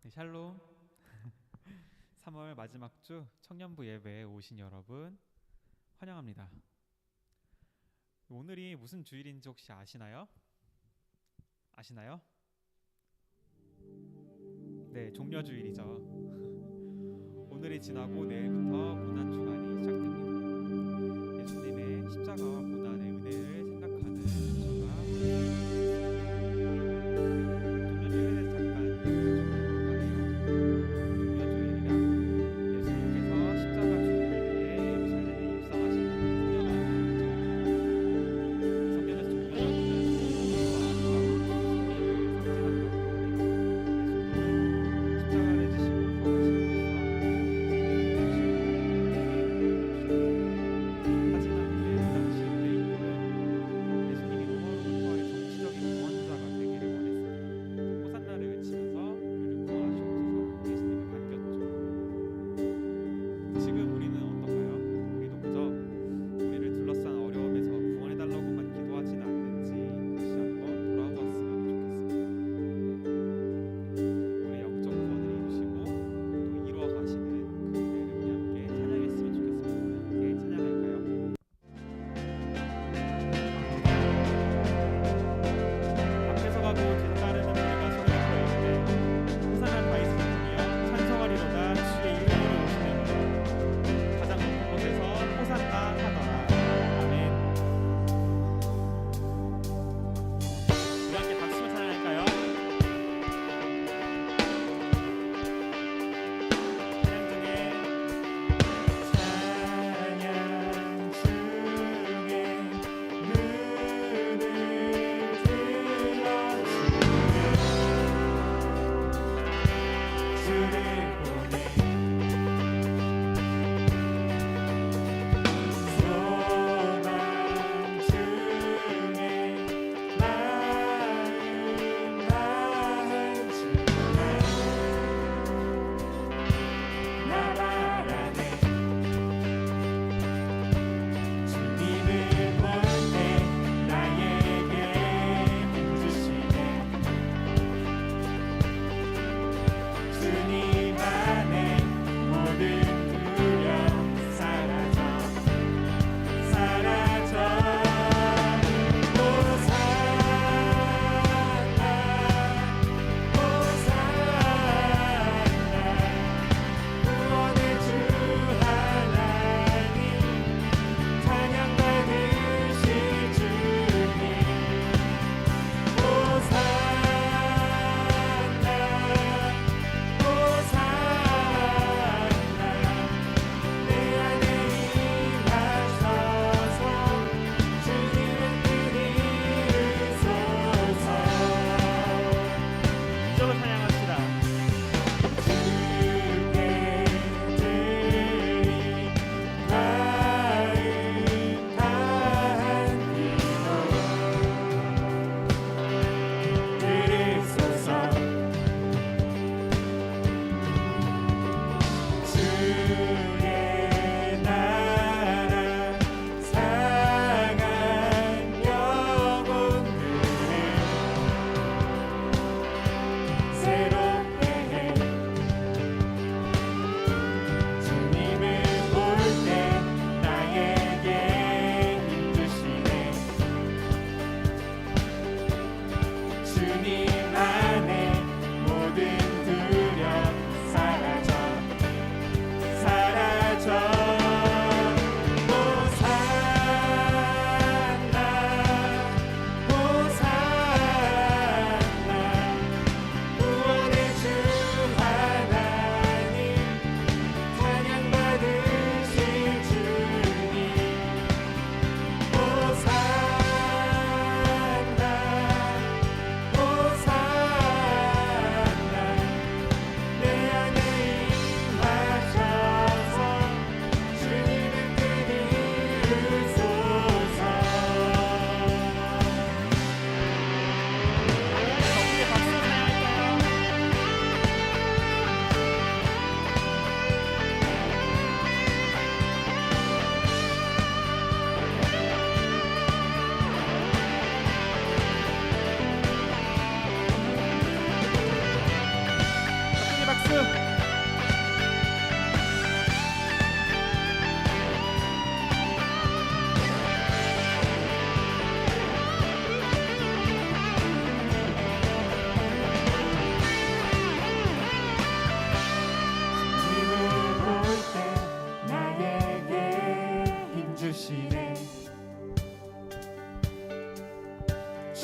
네, 샬롬. 3월 마지막 주 청년부 예배에 오신 여러분 환영합니다. 오늘이 무슨 주일인지 혹시 아시나요? 아시나요? 네, 종려주일이죠. 오늘이 지나고 내일부터 고난주간이 시작됩니다. 예수님의 십자가와 고난의 은혜를 생각하는 주가 종려주일에 잠깐 종려주일이란 예수님께서 십자가 죽음을 위해 예루살렘에 입성하신 것을 기념하는 절기입니다. 성경에서 종려라고는 십자가를 지시고 부활하심으로써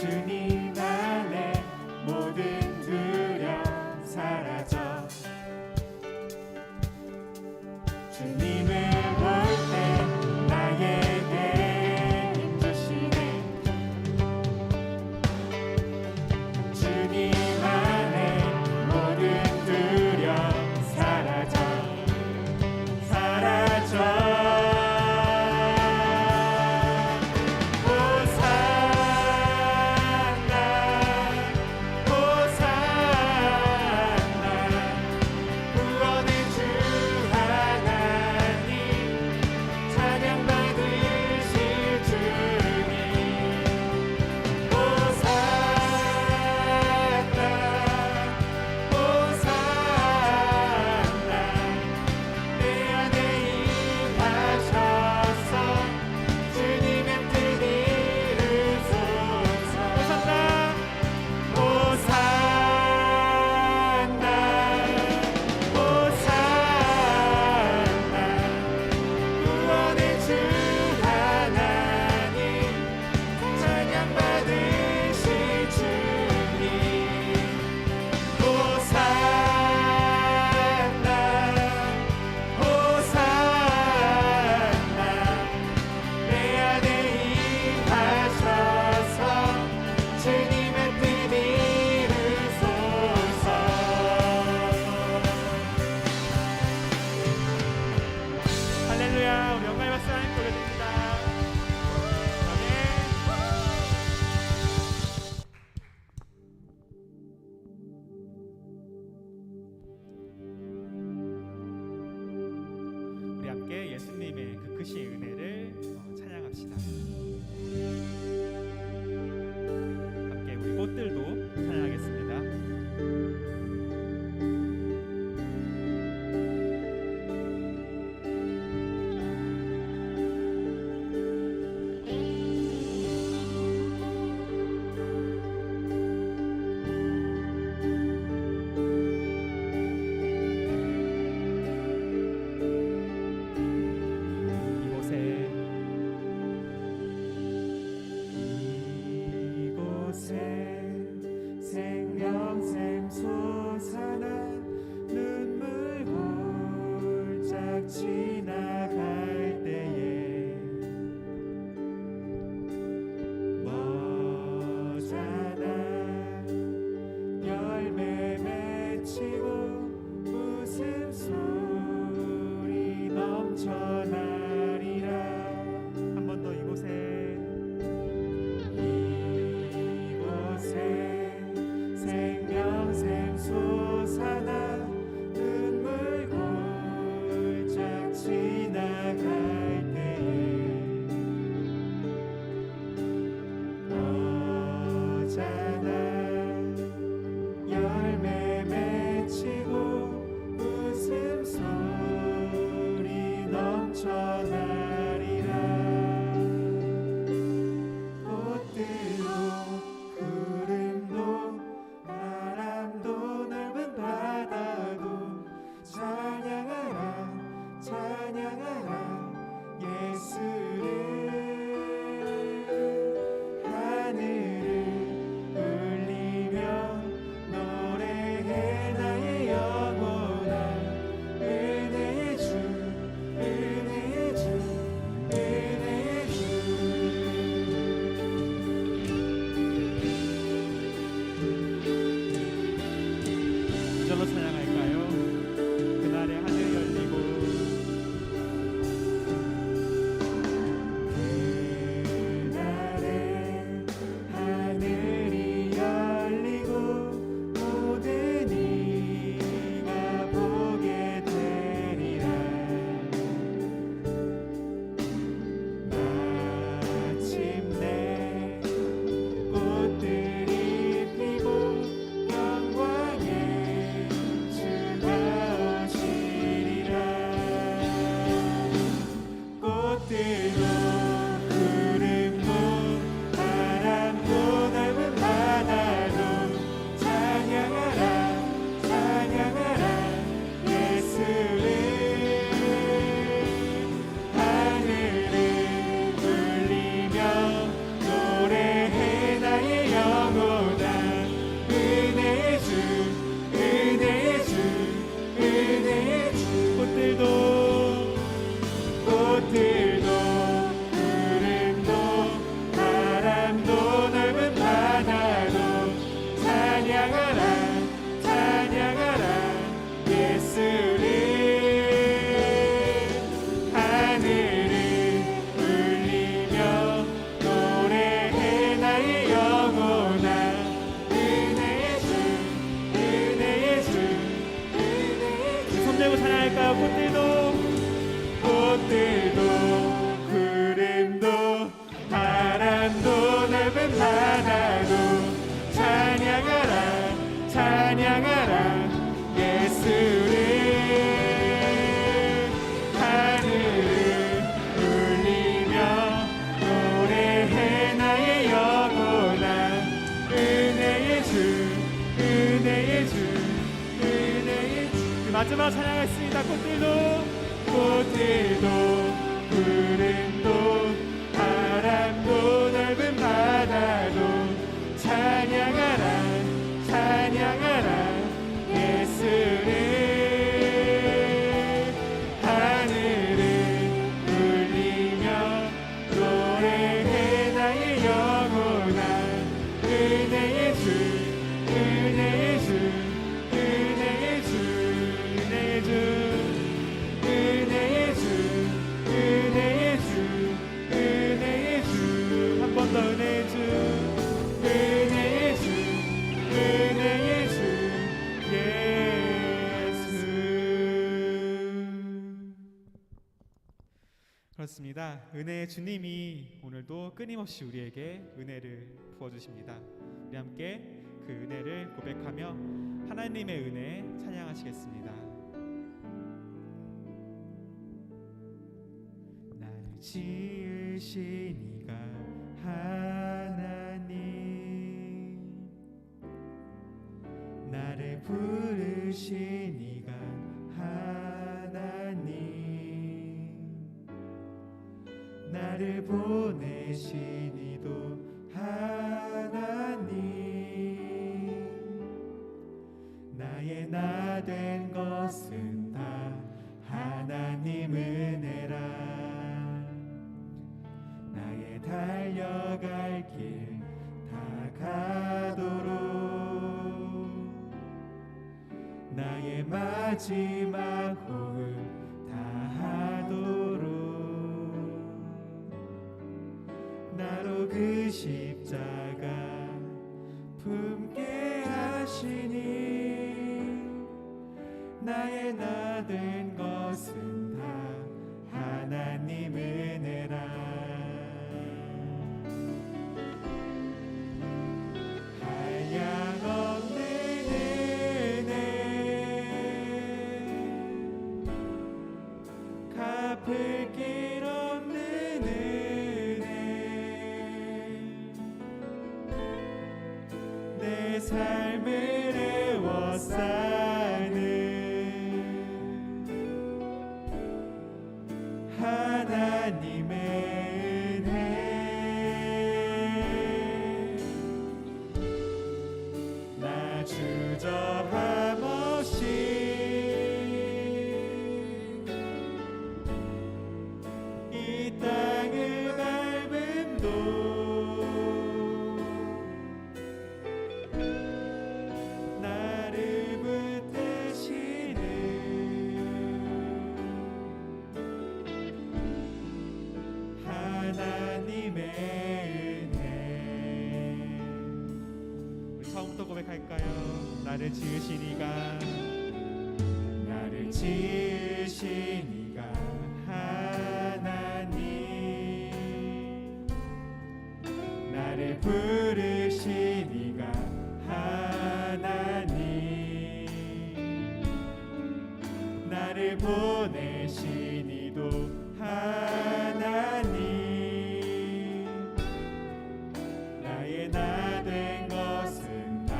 주님 안에 모든 두려움 사라져 주님을 볼 때 나에게 힘 주시네 주님 안에 모든 두려움 사라져 예수님의 그 크신 은혜를 찬양합시다. 함께 우리 꽃들도 찬양하겠습니다. 생명샘 솟아나 눈물 골짝 지나갈 때에 머잖아 열매 맺히고 웃음소리 넘쳐나리라. 한 번 더 이곳에 생명샘 솟아나 눈물 골짝 지나갈 때에 너잖아 열매 맺히고 웃음소리 넘쳐나리라. 꽃들도 구름도 바람도 넓은 바다도 찬양하라 찬양하라 예수를. 하늘을 울리며 노래해 나의 영혼아 은혜의 주 은혜의 주 은혜의 주. 이절로 찬양할까요? 그날의 하늘 열리고 그날에 하늘이 열리고 모든 이가 보게 되리라. 마침내 꽃들이 피고 영광의 주가 오시리라. 꽃들도 구름도 바람도 넓은 바다도 찬양하라 찬양하라 예수를. 하늘을 울리며 노래해 나의 마지막 찬양했습니다. 꽃들도 꽃들도 구름도 바람도 넓은 바다도 찬양하라 찬양하라 예수를 하늘을 울리며 노래해 나의 영혼아 은혜의 주 은혜의 주 은혜의 주 은혜의 주 은혜의 주 은혜의 주 은혜의 주 한 번 더 은혜의 주 은혜의 주 은혜의 주 예수. 그렇습니다. 은혜의 주님이 오늘도 끊임없이 우리에게 은혜를 부어주십니다. 우리 함께 그 은혜를 고백하며 하나님의 은혜 찬양하시겠습니다. 나를 지으신 이가 하나님 나를 부르신 이가 하나님 나를 보내신 이도 하나님 나의 나 된 것은 다 하나님 은혜라 나의 달려갈 길 다 가도록 나의 마지막 호흡 다 하도록 나로 그 십자가 품게 하시니 나의 나 된 것은 다 하나님 은혜라 한량없는 은혜 갚을 길 없는 은혜 내 삶을 애워싸는 하나님의 은혜 나 주저함 없이 이 땅을 밟음도 나를 붙드시는 하나님의 은혜 우리 처음부터 고백할까요? 나를 지으신 이가 나를 지으신 이가 하나님 나를 부르신 이가 하나님 나를 보내신 이도 하나님 나의 나 된 것은 다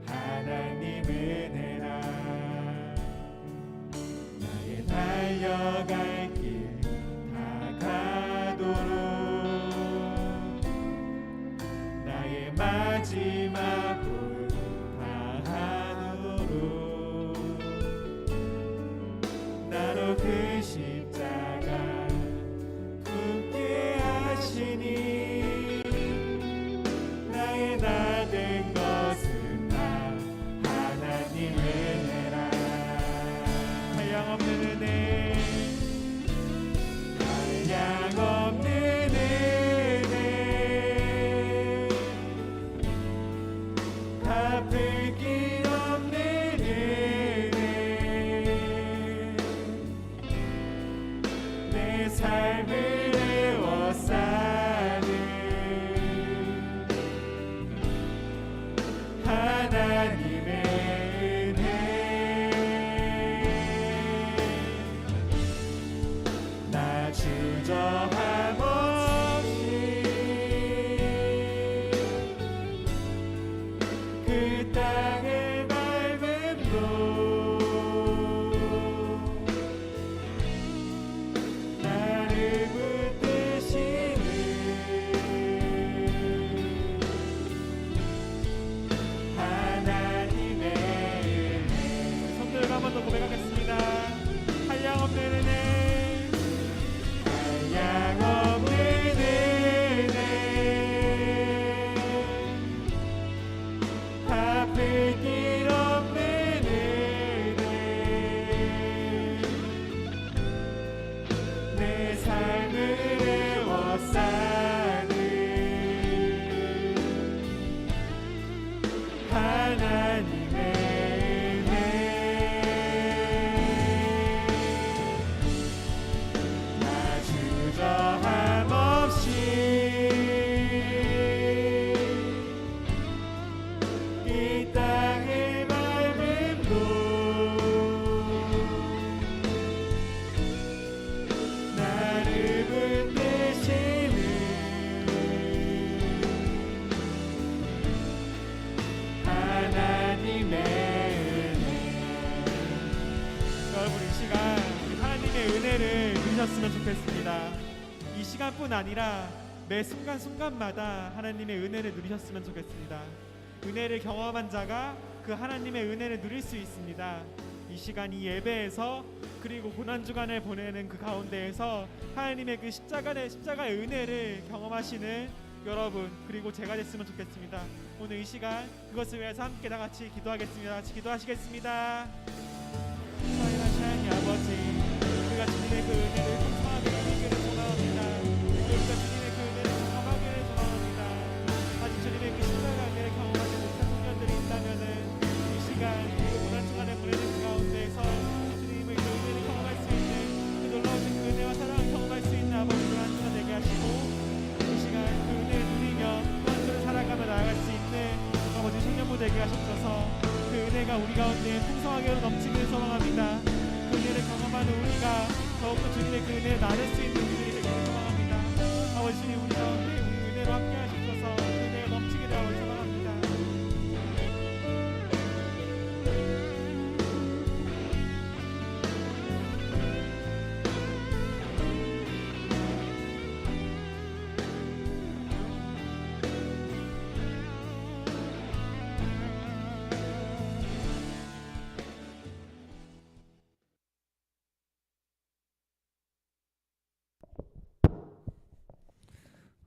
하나님 은혜라 나의 달려갈 길 다 가도록 나의 마지막 호흡 다 하도록 나로 그 십자가 굳게 하시니 나의 나 된 것은 다 하나님 은혜라 한량없는 은혜 한량없는 은혜 시간뿐 아니라 매 순간순간마다 하나님의 은혜를 누리셨으면 좋겠습니다. 은혜를 경험한 자가 그 하나님의 은혜를 누릴 수 있습니다. 이 시간 이 예배에서 그리고 고난주간을 보내는 그 가운데에서 하나님의 그 십자가의 은혜를 경험하시는 여러분 그리고 제가 됐으면 좋겠습니다. 오늘 이 시간 그것을 위해서 함께 다 같이 기도하겠습니다. 같이 기도하시겠습니다. 사랑하신 하나님 아버지, 우리가 주님의 그 은혜를 풍성하게 누리기를 소망합니다. 우리가 주님의 그 은혜를 경험하기를 소망합니다. 아직 주님의 그 십자가 은혜를 경험하지 못한 청년들이 있다면은 이 시간 그리고 고난주간에 보내는 그 가운데에서 주님의 그 은혜를 경험할 수 있는 그 놀라우신 그 은혜와 사랑을 경험할 수 있는 아버지를 한 주가 되게 하시고 이 시간 그 은혜를 누리며 또 한 주를 살아가며 나아갈 수 있는 아버지 청년부 되게 하셔서 그 은혜가 우리 가운데 풍성하게 넘치기를 소망합니다. 그 은혜를 경험하는 우리가 더욱더 주님의 그 은혜를 나눌 수 있는 우리들이 되기를 소망합니다. 아버지 주님 우리 가운데 우리 은혜로 함께 하셔서 그 은혜가 넘치기를 아버지 소망합니다.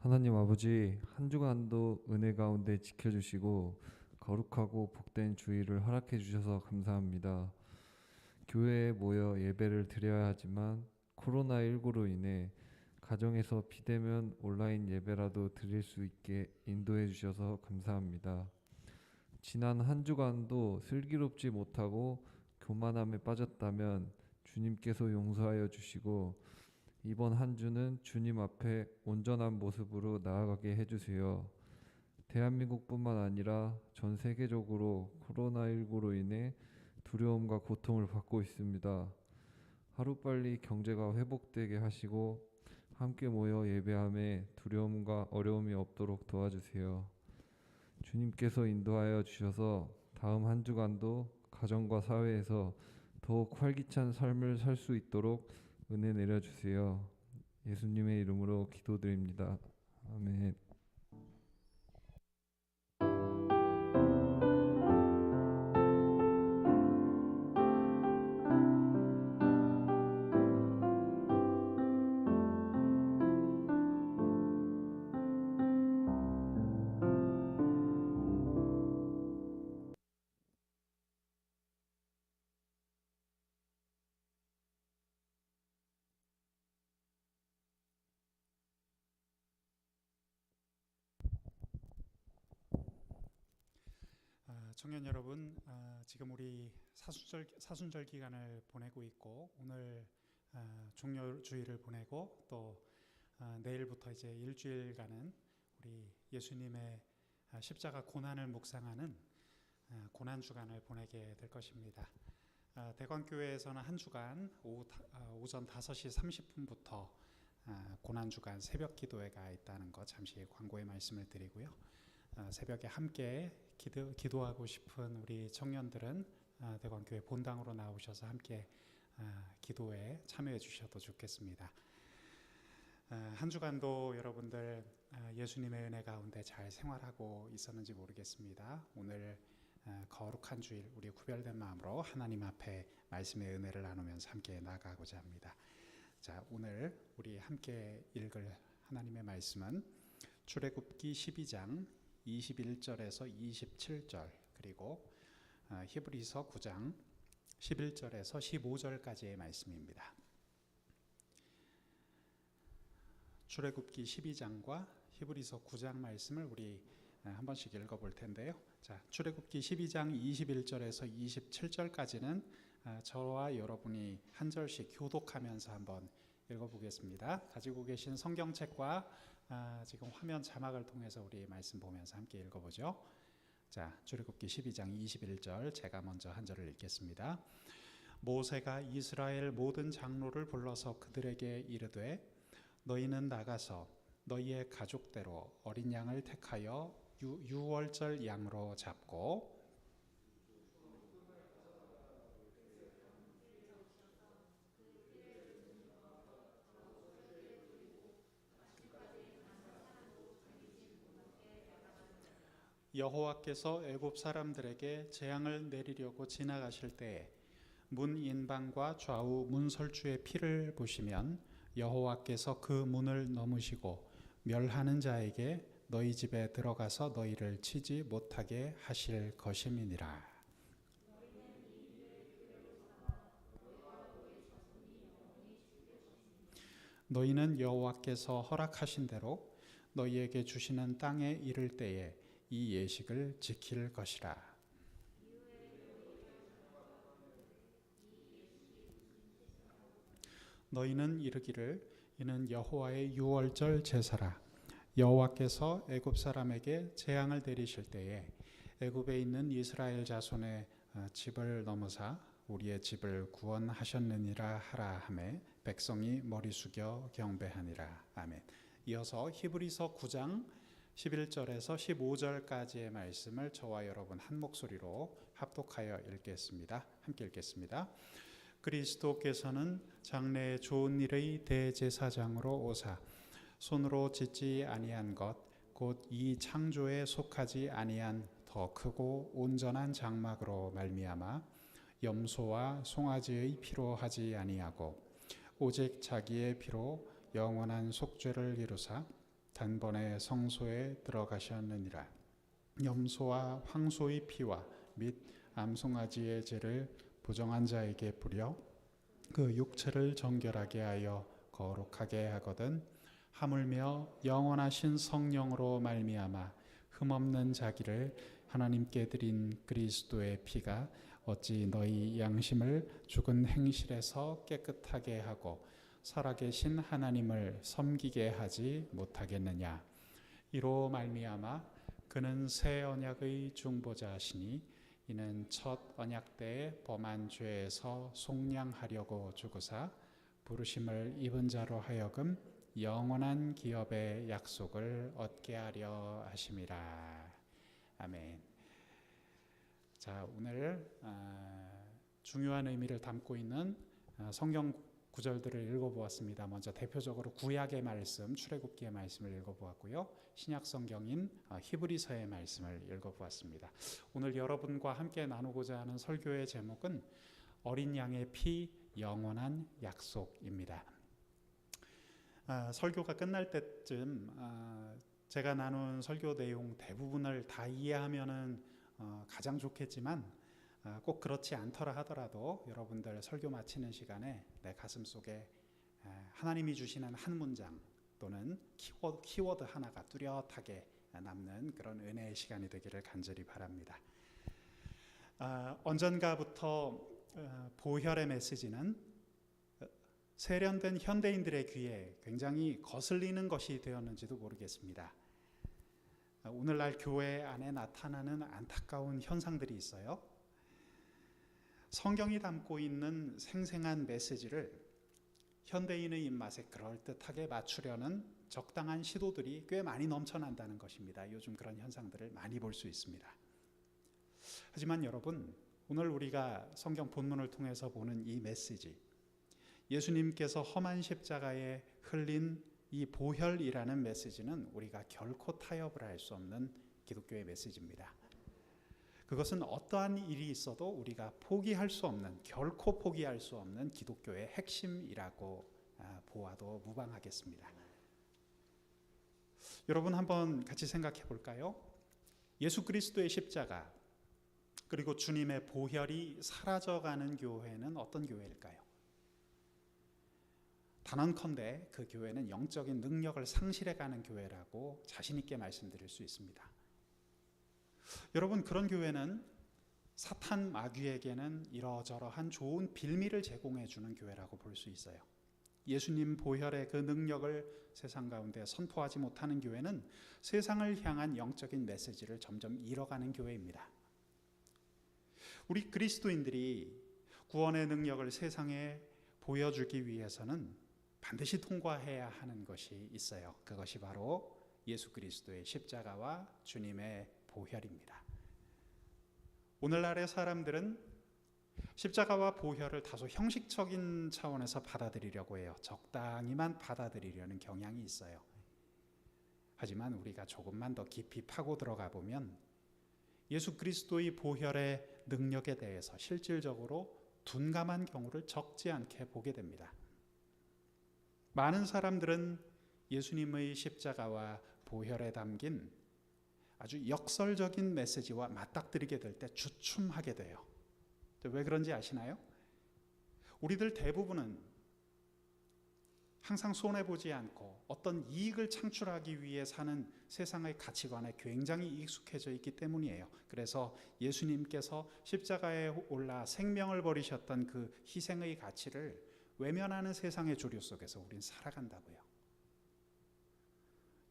하나님 아버지, 한 주간도 은혜 가운데 지켜주시고 거룩하고 복된 주일을 허락해 주셔서 감사합니다. 교회에 모여 예배를 드려야 하지만 코로나19로 인해 가정에서 비대면 온라인 예배라도 드릴 수 있게 인도해 주셔서 감사합니다. 지난 한 주간도 슬기롭지 못하고 교만함에 빠졌다면 주님께서 용서하여 주시고 이번 한 주는 주님 앞에 온전한 모습으로 나아가게 해주세요. 대한민국뿐만 아니라 전 세계적으로 코로나19로 인해 두려움과 고통을 받고 있습니다. 하루빨리 경제가 회복되게 하시고 함께 모여 예배함에 두려움과 어려움이 없도록 도와주세요. 주님께서 인도하여 주셔서 다음 한 주간도 가정과 사회에서 더욱 활기찬 삶을 살 수 있도록 은혜 내려주세요. 예수님의 이름으로 기도드립니다. 아멘. 청년 여러분, 지금 우리 사순절 기간을 보내고 있고 오늘 종료주일을 보내고 또 내일부터 이제 일주일간은 우리 예수님의 십자가 고난을 묵상하는 고난 주간을 보내게 될 것입니다. 대관교회에서는 한 주간 오전 5시 30분부터 고난 주간 새벽 기도회가 있다는 거 잠시 광고의 말씀을 드리고요. 새벽에 함께 기도하고 싶은 우리 청년들은 대관교회 본당으로 나오셔서 함께 기도에 참여해 주셔도 좋겠습니다. 한 주간도 여러분들 예수님의 은혜 가운데 잘 생활하고 있었는지 모르겠습니다. 오늘 거룩한 주일 우리 구별된 마음으로 하나님 앞에 말씀의 은혜를 나누면서 함께 나아가고자 합니다. 자, 오늘 우리 함께 읽을 하나님의 말씀은 출애굽기 12장 21절에서 27절 그리고 히브리서 9장 11절에서 15절까지의 말씀입니다. 출애굽기 12장과 히브리서 9장 말씀을 우리 한 번씩 읽어볼 텐데요. 자, 출애굽기 12장 21절에서 27절까지는 저와 여러분이 한 절씩 교독하면서 한번 읽어보겠습니다. 가지고 계신 성경책과 지금 화면 자막을 통해서 우리 말씀 보면서 함께 읽어보죠. 자, 출애굽기 12장 21절 제가 먼저 한 절을 읽겠습니다. 모세가 이스라엘 모든 장로를 불러서 그들에게 이르되 너희는 나가서 너희의 가족대로 어린 양을 택하여 유월절 양으로 잡고 여호와께서 애굽 사람들에게 재앙을 내리려고 지나가실 때에 문 인방과 좌우 문설주의 피를 보시면 여호와께서 그 문을 넘으시고 멸하는 자에게 너희 집에 들어가서 너희를 치지 못하게 하실 것임이니라. 너희는 여호와께서 허락하신 대로 너희에게 주시는 땅에 이를 때에 이 예식을 지킬 것이라. 너희는 이르기를 이는 여호와의 유월절 제사라. 여호와께서 애굽 사람에게 재앙을 내리실 때에 애굽에 있는 이스라엘 자손의 집을 넘으사 우리의 집을 구원하셨느니라 하라 하매 백성이 머리 숙여 경배하니라. 아멘. 이어서 히브리서 9장 11절에서 15절까지의 말씀을 저와 여러분 한 목소리로 합독하여 읽겠습니다. 함께 읽겠습니다. 그리스도께서는 장래의 좋은 일의 대제사장으로 오사 손으로 짓지 아니한 것 곧 이 창조에 속하지 아니한 더 크고 온전한 장막으로 말미암아 염소와 송아지의 피로 하지 아니하고 오직 자기의 피로 영원한 속죄를 이루사 단번에 성소에 들어가셨느니라. 염소와 황소의 피와 및 암송아지의 죄를 부정한 자에게 뿌려 그 육체를 정결하게 하여 거룩하게 하거든 하물며 영원하신 성령으로 말미암아 흠없는 자기를 하나님께 드린 그리스도의 피가 어찌 너희 양심을 죽은 행실에서 깨끗하게 하고 살아계신 하나님을 섬기게 하지 못하겠느냐. 이로 말미암아 그는 새 언약의 중보자시니 이는 첫 언약 때에 범한 죄에서 속량하려고 죽으사 부르심을 입은 자로 하여금 영원한 기업의 약속을 얻게 하려 하심이라. 아멘. 자, 오늘 중요한 의미를 담고 있는 성경 구절들을 읽어보았습니다. 먼저 대표적으로 구약의 말씀, 출애굽기의 말씀을 읽어보았고요. 신약 성경인 히브리서의 말씀을 읽어보았습니다. 오늘 여러분과 함께 나누고자 하는 설교의 제목은 어린 양의 피 영원한 약속입니다. 설교가 끝날 때쯤 제가 나눈 설교 내용 대부분을 다 이해하면은 가장 좋겠지만 꼭 그렇지 않더라 하더라도 여러분들 설교 마치는 시간에 내 가슴 속에 하나님이 주시는 한 문장 또는 키워드 하나가 뚜렷하게 남는 그런 은혜의 시간이 되기를 간절히 바랍니다. 언젠가부터 보혈의 메시지는 세련된 현대인들의 귀에 굉장히 거슬리는 것이 되었는지도 모르겠습니다. 오늘날 교회 안에 나타나는 안타까운 현상들이 있어요. 성경이 담고 있는 생생한 메시지를 현대인의 입맛에 그럴듯하게 맞추려는 적당한 시도들이 꽤 많이 넘쳐난다는 것입니다. 요즘 그런 현상들을 많이 볼 수 있습니다. 하지만 여러분, 오늘 우리가 성경 본문을 통해서 보는 이 메시지, 예수님께서 험한 십자가에 흘린 이 보혈이라는 메시지는 우리가 결코 타협을 할 수 없는 기독교의 메시지입니다. 그것은 어떠한 일이 있어도 우리가 포기할 수 없는, 결코 포기할 수 없는 기독교의 핵심이라고 보아도 무방하겠습니다. 여러분 한번 같이 생각해 볼까요? 예수 그리스도의 십자가 그리고 주님의 보혈이 사라져가는 교회는 어떤 교회일까요? 단언컨대 그 교회는 영적인 능력을 상실해가는 교회라고 자신 있게 말씀드릴 수 있습니다. 여러분, 그런 교회는 사탄 마귀에게는 이러저러한 좋은 빌미를 제공해 주는 교회라고 볼 수 있어요. 예수님 보혈의 그 능력을 세상 가운데 선포하지 못하는 교회는 세상을 향한 영적인 메시지를 점점 잃어가는 교회입니다. 우리 그리스도인들이 구원의 능력을 세상에 보여주기 위해서는 반드시 통과해야 하는 것이 있어요. 그것이 바로 예수 그리스도의 십자가와 주님의 보혈입니다. 오늘날의 사람들은 십자가와 보혈을 다소 형식적인 차원에서 받아들이려고 해요. 적당히만 받아들이려는 경향이 있어요. 하지만 우리가 조금만 더 깊이 파고 들어가 보면 예수 그리스도의 보혈의 능력에 대해서 실질적으로 둔감한 경우를 적지 않게 보게 됩니다. 많은 사람들은 예수님의 십자가와 보혈에 담긴 아주 역설적인 메시지와 맞닥뜨리게 될 때 주춤하게 돼요. 왜 그런지 아시나요? 우리들 대부분은 항상 손해보지 않고 어떤 이익을 창출하기 위해 사는 세상의 가치관에 굉장히 익숙해져 있기 때문이에요. 그래서 예수님께서 십자가에 올라 생명을 버리셨던 그 희생의 가치를 외면하는 세상의 조류 속에서 우린 살아간다고요.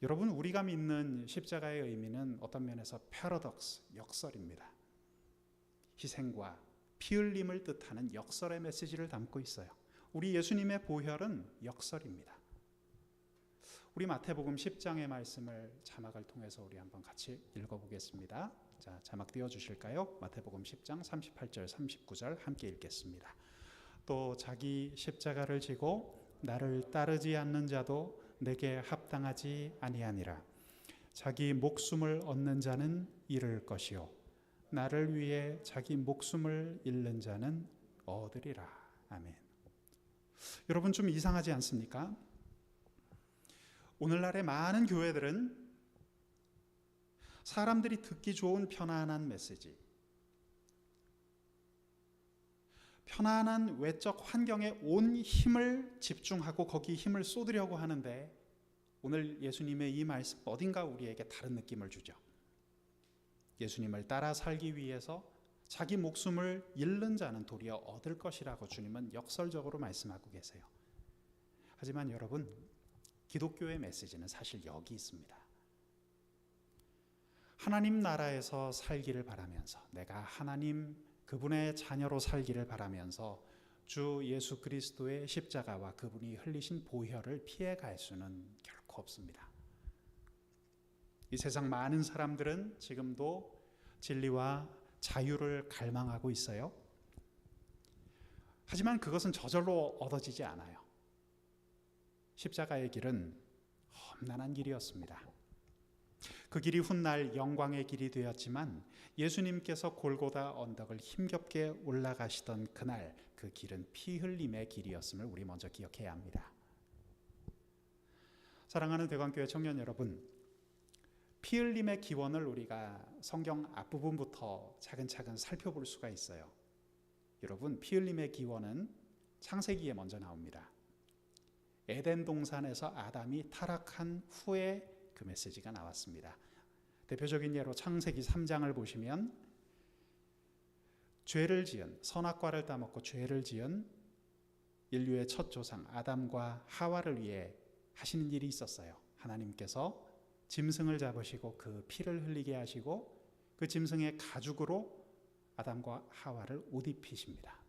여러분, 우리가 믿는 십자가의 의미는 어떤 면에서 패러독스, 역설입니다. 희생과 피 흘림을 뜻하는 역설의 메시지를 담고 있어요. 우리 예수님의 보혈은 역설입니다. 우리 마태복음 10장의 말씀을 자막을 통해서 우리 한번 같이 읽어보겠습니다. 자, 자막 띄워주실까요? 마태복음 10장 38절 39절 함께 읽겠습니다. 또 자기 십자가를 지고 나를 따르지 않는 자도 내게 합당하지 아니하니라. 자기 목숨을 얻는 자는 잃을 것이요 나를 위해 자기 목숨을 잃는 자는 얻으리라. 아멘. 여러분, 좀 이상하지 않습니까? 오늘날의 많은 교회들은 사람들이 듣기 좋은 편안한 메시지, 편안한 외적 환경에 온 힘을 집중하고 거기 힘을 쏟으려고 하는데, 오늘 예수님의 이 말씀 어딘가 우리에게 다른 느낌을 주죠. 예수님을 따라 살기 위해서 자기 목숨을 잃는 자는 도리어 얻을 것이라고 주님은 역설적으로 말씀하고 계세요. 하지만 여러분, 기독교의 메시지는 사실 여기 있습니다. 하나님 나라에서 살기를 바라면서, 내가 하나님 그분의 자녀로 살기를 바라면서 주 예수 그리스도의 십자가와 그분이 흘리신 보혈을 피해갈 수는 결코 없습니다. 이 세상 많은 사람들은 지금도 진리와 자유를 갈망하고 있어요. 하지만 그것은 저절로 얻어지지 않아요. 십자가의 길은 험난한 길이었습니다. 그 길이 훗날 영광의 길이 되었지만 예수님께서 골고다 언덕을 힘겹게 올라가시던 그날, 그 길은 피 흘림의 길이었음을 우리 먼저 기억해야 합니다. 사랑하는 대광교회 청년 여러분, 피 흘림의 기원을 우리가 성경 앞부분부터 차근차근 살펴볼 수가 있어요. 여러분, 피 흘림의 기원은 창세기에 먼저 나옵니다. 에덴 동산에서 아담이 타락한 후에 그 메시지가 나왔습니다. 대표적인 예로 창세기 3장을 보시면 죄를 지은, 선악과를 따먹고 죄를 지은 인류의 첫 조상 아담과 하와를 위해 하시는 일이 있었어요. 하나님께서 짐승을 잡으시고 그 피를 흘리게 하시고 그 짐승의 가죽으로 아담과 하와를 옷 입히십니다.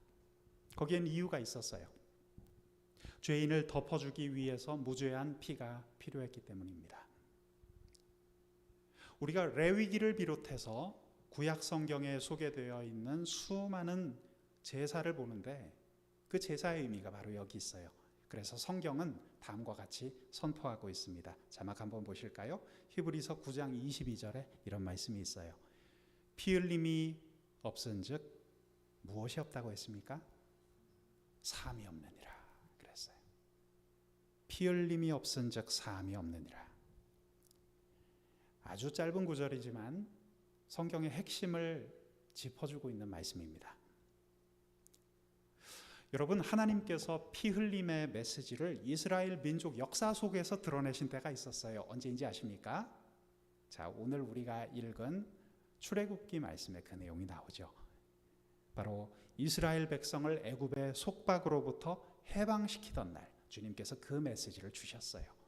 거기엔 이유가 있었어요. 죄인을 덮어주기 위해서 무죄한 피가 필요했기 때문입니다. 우리가 레위기를 비롯해서 구약 성경에 소개되어 있는 수많은 제사를 보는데 그 제사의 의미가 바로 여기 있어요. 그래서 성경은 다음과 같이 선포하고 있습니다. 자막 한번 보실까요? 히브리서 9장 22절에 이런 말씀이 있어요. 피 흘림이 없은즉 무엇이 없다고 했습니까? 사함이 없느니라 그랬어요. 피 흘림이 없은즉 사함이 없느니라. 아주 짧은 구절이지만 성경의 핵심을 짚어주고 있는 말씀입니다. 여러분, 하나님께서 피 흘림의 메시지를 이스라엘 민족 역사 속에서 드러내신 때가 있었어요. 언제인지 아십니까? 자, 오늘 우리가 읽은 출애굽기 말씀에 그 내용이 나오죠. 바로 이스라엘 백성을 애굽의 속박으로부터 해방시키던 날, 주님께서 그 메시지를 주셨어요.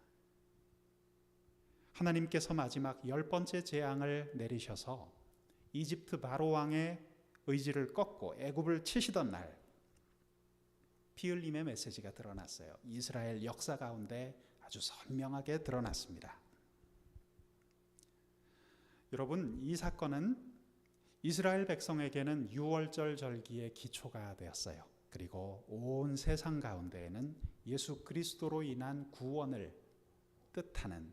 하나님께서 마지막 10번째 재앙을 내리셔서 이집트 바로 왕의 의지를 꺾고 애굽을 치시던 날, 피 흘림의 메시지가 드러났어요. 이스라엘 역사 가운데 아주 선명하게 드러났습니다. 여러분, 이 사건은 이스라엘 백성에게는 유월절 절기의 기초가 되었어요. 그리고 온 세상 가운데에는 예수 그리스도로 인한 구원을 뜻하는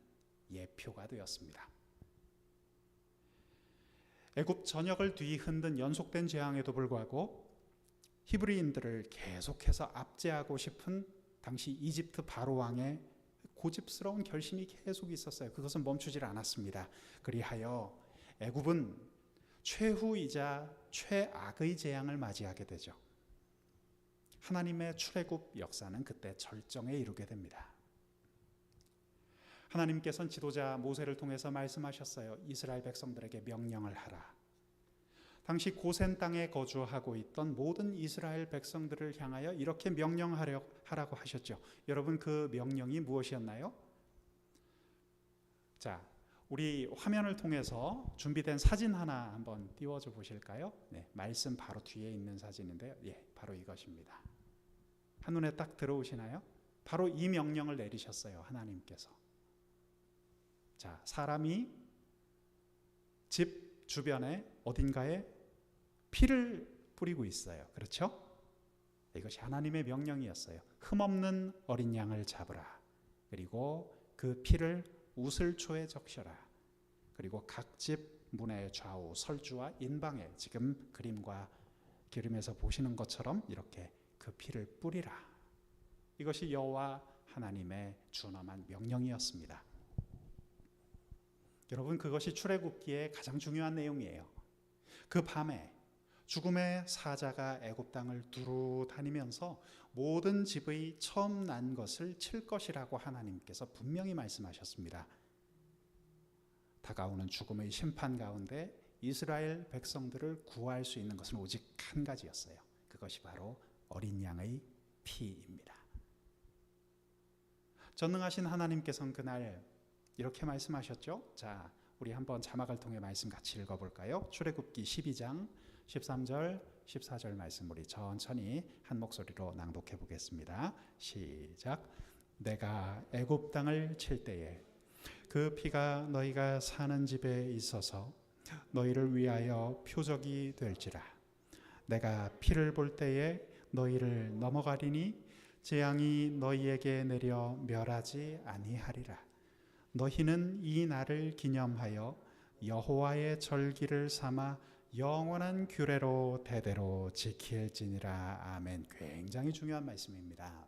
예표가 되었습니다. 애굽 전역을 뒤흔든 연속된 재앙에도 불구하고 히브리인들을 계속해서 압제하고 싶은 당시 이집트 바로 왕의 고집스러운 결심이 계속 있었어요. 그것은 멈추질 않았습니다. 그리하여 애굽은 최후이자 최악의 재앙을 맞이하게 되죠. 하나님의 출애굽 역사는 그때 절정에 이르게 됩니다. 하나님께서는 지도자 모세를 통해서 말씀하셨어요. 이스라엘 백성들에게 명령을 하라. 당시 고센 땅에 거주하고 있던 모든 이스라엘 백성들을 향하여 이렇게 명령하라고 하셨죠. 여러분, 그 명령이 무엇이었나요? 자, 우리 화면을 통해서 준비된 사진 하나 한번 띄워줘 보실까요? 네, 말씀 바로 뒤에 있는 사진인데요. 예, 바로 이것입니다. 한눈에 딱 들어오시나요? 바로 이 명령을 내리셨어요. 하나님께서. 자, 사람이 집 주변에 어딘가에 피를 뿌리고 있어요. 그렇죠? 이것이 하나님의 명령이었어요. 흠없는 어린 양을 잡으라. 그리고 그 피를 우슬초에 적셔라. 그리고 각 집 문의 좌우 설주와 인방에 지금 그림과 기름에서 보시는 것처럼 이렇게 그 피를 뿌리라. 이것이 여호와 하나님의 준엄한 명령이었습니다. 여러분, 그것이 출애굽기의 가장 중요한 내용이에요. 그 밤에 죽음의 사자가 애굽 땅을 두루 다니면서 모든 집의 처음 난 것을 칠 것이라고 하나님께서 분명히 말씀하셨습니다. 다가오는 죽음의 심판 가운데 이스라엘 백성들을 구할 수 있는 것은 오직 한 가지였어요. 그것이 바로 어린 양의 피입니다. 전능하신 하나님께서는 그날 이렇게 말씀하셨죠. 자, 우리 한번 자막을 통해 말씀 같이 읽어볼까요? 출애굽기 12장 13절 14절 말씀 우리 천천히 한 목소리로 낭독해 보겠습니다. 시작. 내가 애굽 땅을 칠 때에 그 피가 너희가 사는 집에 있어서 너희를 위하여 표적이 될지라. 내가 피를 볼 때에 너희를 넘어가리니 재앙이 너희에게 내려 멸하지 아니하리라. 너희는 이 날을 기념하여 여호와의 절기를 삼아 영원한 규례로 대대로 지킬지니라. 아멘. 굉장히 중요한 말씀입니다.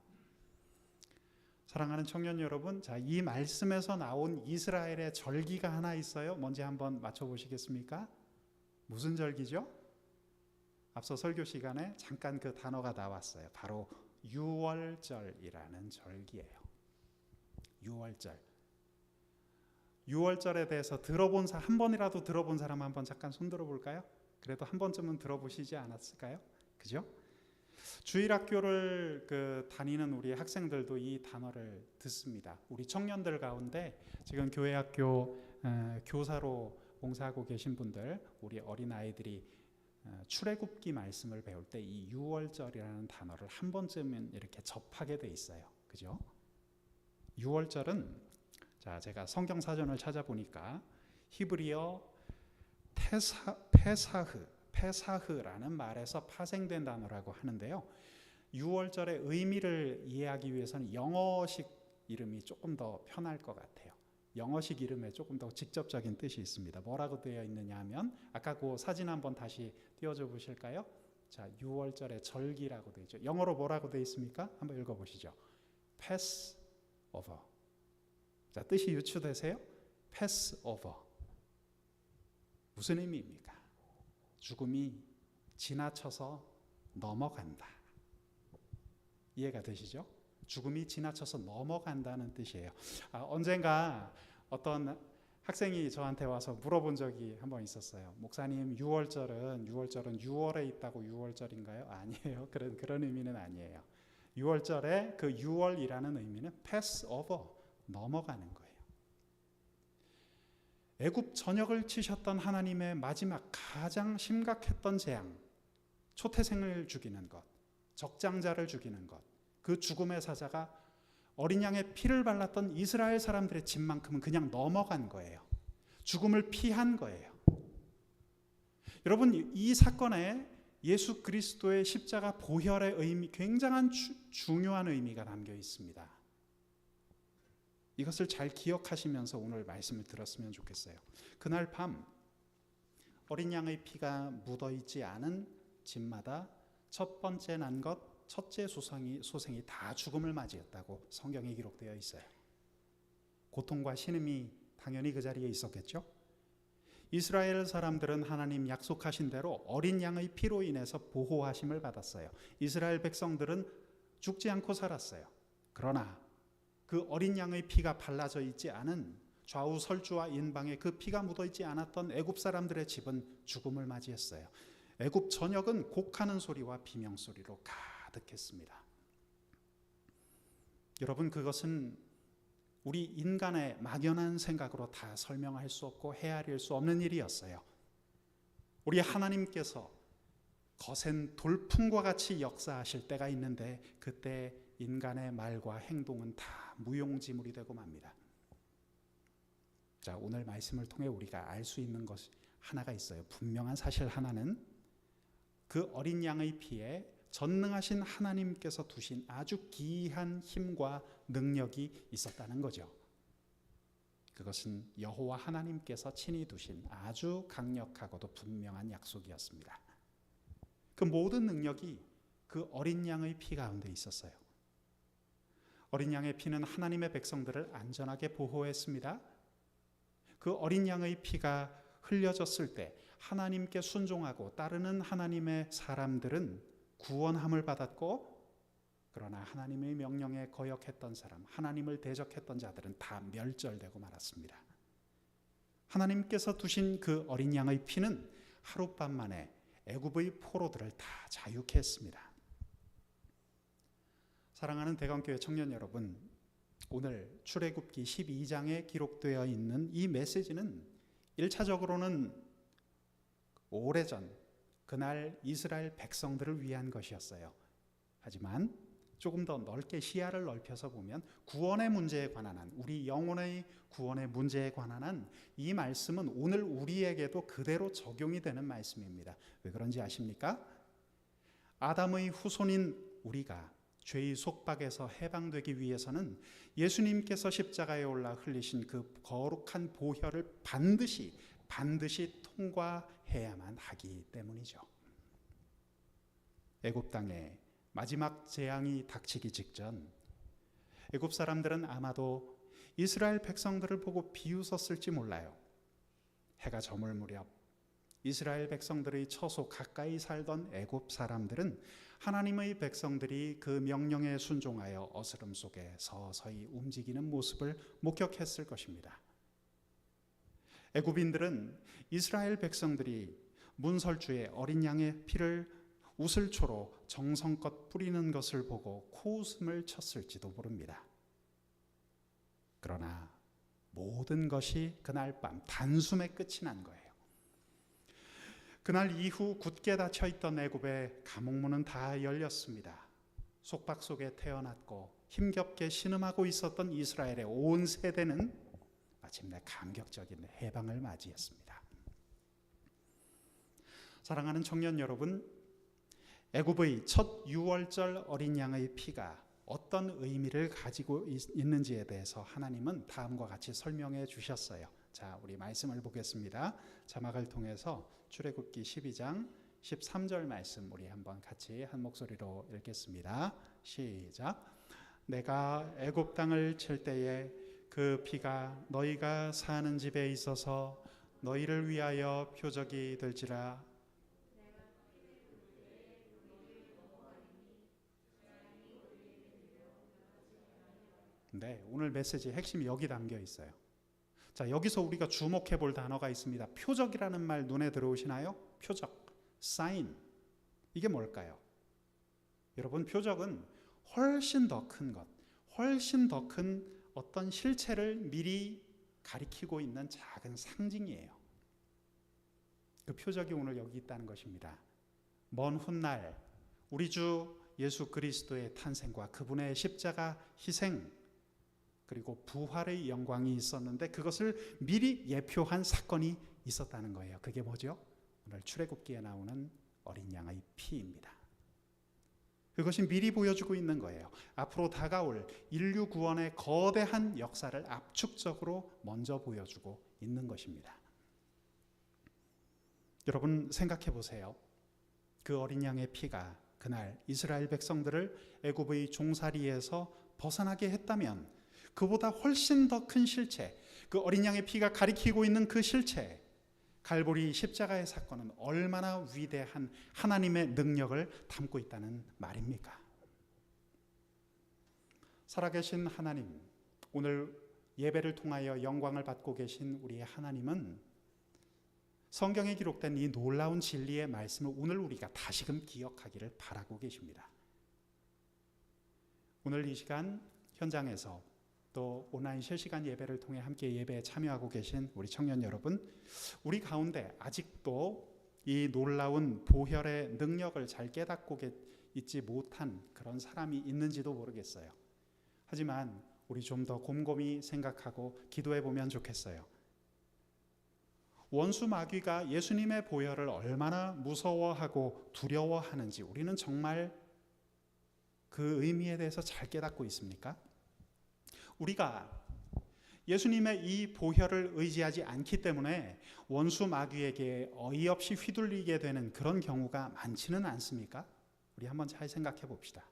사랑하는 청년 여러분, 자, 이 말씀에서 나온 이스라엘의 절기가 하나 있어요. 뭔지 한번 맞춰보시겠습니까? 무슨 절기죠? 앞서 설교 시간에 잠깐 그 단어가 나왔어요. 바로 유월절이라는 절기예요. 유월절. 유월절에 대해서 한 번이라도 들어본 사람 한번 잠깐 손 들어볼까요? 그래도 한 번쯤은 들어보시지 않았을까요? 그죠? 주일학교를 다니는 우리 학생들도 이 단어를 듣습니다. 우리 청년들 가운데 지금 교회학교 교사로 봉사하고 계신 분들, 우리 어린아이들이 출애굽기 말씀을 배울 때 이 유월절이라는 단어를 한 번쯤은 이렇게 접하게 돼 있어요. 그죠? 유월절은 자, 제가 성경 사전을 찾아보니까 히브리어 페사흐라는 말에서 파생된 단어라고 하는데요. 유월절의 의미를 이해하기 위해서는 영어식 이름이 조금 더 편할 것 같아요. 영어식 이름에 조금 더 직접적인 뜻이 있습니다. 뭐라고 되어 있느냐 하면 아까 그 사진 한번 다시 띄워줘 보실까요? 자, 유월절의 절기라고 되어 있죠. 영어로 뭐라고 되어 있습니까? 한번 읽어보시죠. Passover. 자, 뜻이 유추되세요? Passover. 무슨 의미입니까? 죽음이 지나쳐서 넘어간다. 이해가 되시죠? 죽음이 지나쳐서 넘어간다는 뜻이에요. 언젠가 어떤 학생이 저한테 와서 물어본 적이 한번 있었어요. 목사님, 유월절은 6월에 있다고 유월절인가요? 아니에요. 그런 의미는 아니에요. 유월절의 그 유월이라는 의미는 Passover, 넘어가는 거예요. 애굽 전역을 치셨던 하나님의 마지막 가장 심각했던 재앙, 초태생을 죽이는 것, 적장자를 죽이는 것, 그 죽음의 사자가 어린 양의 피를 발랐던 이스라엘 사람들의 집만큼은 그냥 넘어간 거예요. 죽음을 피한 거예요. 여러분, 이 사건에 예수 그리스도의 십자가 보혈의 의미, 굉장한 중요한 의미가 담겨 있습니다. 이것을 잘 기억하시면서 오늘 말씀을 들었으면 좋겠어요. 그날 밤 어린 양의 피가 묻어있지 않은 집마다 첫 번째 난 것, 첫째 소생이 다 죽음을 맞이했다고 성경에 기록되어 있어요. 고통과 신음이 당연히 그 자리에 있었겠죠. 이스라엘 사람들은 하나님 약속하신 대로 어린 양의 피로 인해서 보호하심을 받았어요. 이스라엘 백성들은 죽지 않고 살았어요. 그러나 그 어린 양의 피가 발라져 있지 않은 좌우 설주와 인방에 그 피가 묻어 있지 않았던 애굽 사람들의 집은 죽음을 맞이했어요. 애굽 전역은 곡하는 소리와 비명 소리로 가득했습니다. 여러분, 그것은 우리 인간의 막연한 생각으로 다 설명할 수 없고 헤아릴 수 없는 일이었어요. 우리 하나님께서 거센 돌풍과 같이 역사하실 때가 있는데 그때 인간의 말과 행동은 다 무용지물이 되고 맙니다. 자, 오늘 말씀을 통해 우리가 알 수 있는 것 하나가 있어요. 분명한 사실 하나는 그 어린 양의 피에 전능하신 하나님께서 두신 아주 기이한 힘과 능력이 있었다는 거죠. 그것은 여호와 하나님께서 친히 두신 아주 강력하고도 분명한 약속이었습니다. 그 모든 능력이 그 어린 양의 피 가운데 있었어요. 어린 양의 피는 하나님의 백성들을 안전하게 보호했습니다. 그 어린 양의 피가 흘려졌을 때 하나님께 순종하고 따르는 하나님의 사람들은 구원함을 받았고, 그러나 하나님의 명령에 거역했던 사람, 하나님을 대적했던 자들은 다 멸절되고 말았습니다. 하나님께서 두신 그 어린 양의 피는 하룻밤 만에 애굽의 포로들을 다 자유케 했습니다. 사랑하는 대강교회 청년 여러분, 오늘 출애굽기 12장에 기록되어 있는 이 메시지는 1차적으로는 오래전 그날 이스라엘 백성들을 위한 것이었어요. 하지만 조금 더 넓게 시야를 넓혀서 보면 구원의 문제에 관한 한, 우리 영혼의 구원의 문제에 관한 한 이 말씀은 오늘 우리에게도 그대로 적용이 되는 말씀입니다. 왜 그런지 아십니까? 아담의 후손인 우리가 죄의 속박에서 해방되기 위해서는 예수님께서 십자가에 올라 흘리신 그 거룩한 보혈을 반드시 통과해야만 하기 때문이죠. 애굽 땅에 마지막 재앙이 닥치기 직전 애굽 사람들은 아마도 이스라엘 백성들을 보고 비웃었을지 몰라요. 해가 저물 무렵 이스라엘 백성들의 처소 가까이 살던 애굽 사람들은 하나님의 백성들이 그 명령에 순종하여 어스름 속에 서서히 움직이는 모습을 목격했을 것입니다. 애굽인들은 이스라엘 백성들이 문설주에 어린 양의 피를 우슬초로 정성껏 뿌리는 것을 보고 코웃음을 쳤을지도 모릅니다. 그러나 모든 것이 그날 밤 단숨에 끝이 난 거예요. 그날 이후 굳게 닫혀있던 애굽의 감옥문은 다 열렸습니다. 속박 속에 태어났고 힘겹게 신음하고 있었던 이스라엘의 온 세대는 마침내 감격적인 해방을 맞이했습니다. 사랑하는 청년 여러분, 애굽의 첫 유월절 어린 양의 피가 어떤 의미를 가지고 있는지에 대해서 하나님은 다음과 같이 설명해 주셨어요. 자, 우리 말씀을 보겠습니다. 자막을 통해서 출애굽기 12장 13절 말씀 우리 한번 같이 한 목소리로 읽겠습니다. 시작. 내가 애굽 땅을 칠 때에 그 피가 너희가 사는 집에 있어서 너희를 위하여 표적이 될지라. 네, 오늘 메시지 핵심이 여기 담겨 있어요. 자, 여기서 우리가 주목해 볼 단어가 있습니다. 표적이라는 말 눈에 들어오시나요? 표적, 사인. 이게 뭘까요? 여러분, 표적은 훨씬 더 큰 것, 훨씬 더 큰 어떤 실체를 미리 가리키고 있는 작은 상징이에요. 그 표적이 오늘 여기 있다는 것입니다. 먼 훗날 우리 주 예수 그리스도의 탄생과 그분의 십자가 희생 그리고 부활의 영광이 있었는데 그것을 미리 예표한 사건이 있었다는 거예요. 그게 뭐죠? 오늘 출애굽기에 나오는 어린 양의 피입니다. 그것이 미리 보여주고 있는 거예요. 앞으로 다가올 인류 구원의 거대한 역사를 압축적으로 먼저 보여주고 있는 것입니다. 여러분 생각해 보세요. 그 어린 양의 피가 그날 이스라엘 백성들을 애굽의 종살이에서 벗어나게 했다면 그보다 훨씬 더 큰 실체, 그 어린 양의 피가 가리키고 있는 그 실체, 갈보리 십자가의 사건은 얼마나 위대한 하나님의 능력을 담고 있다는 말입니까? 살아계신 하나님, 오늘 예배를 통하여 영광을 받고 계신 우리의 하나님은 성경에 기록된 이 놀라운 진리의 말씀을 오늘 우리가 다시금 기억하기를 바라고 계십니다. 오늘 이 시간 현장에서 또 온라인 실시간 예배를 통해 함께 예배에 참여하고 계신 우리 청년 여러분, 우리 가운데 아직도 이 놀라운 보혈의 능력을 잘 깨닫고 있지 못한 그런 사람이 있는지도 모르겠어요. 하지만 우리 좀 더 곰곰이 생각하고 기도해 보면 좋겠어요. 원수 마귀가 예수님의 보혈을 얼마나 무서워하고 두려워하는지 우리는 정말 그 의미에 대해서 잘 깨닫고 있습니까? 우리가 예수님의 이 보혈을 의지하지 않기 때문에 원수 마귀에게 어이없이 휘둘리게 되는 그런 경우가 많지는 않습니까? 우리 한번 잘 생각해 봅시다.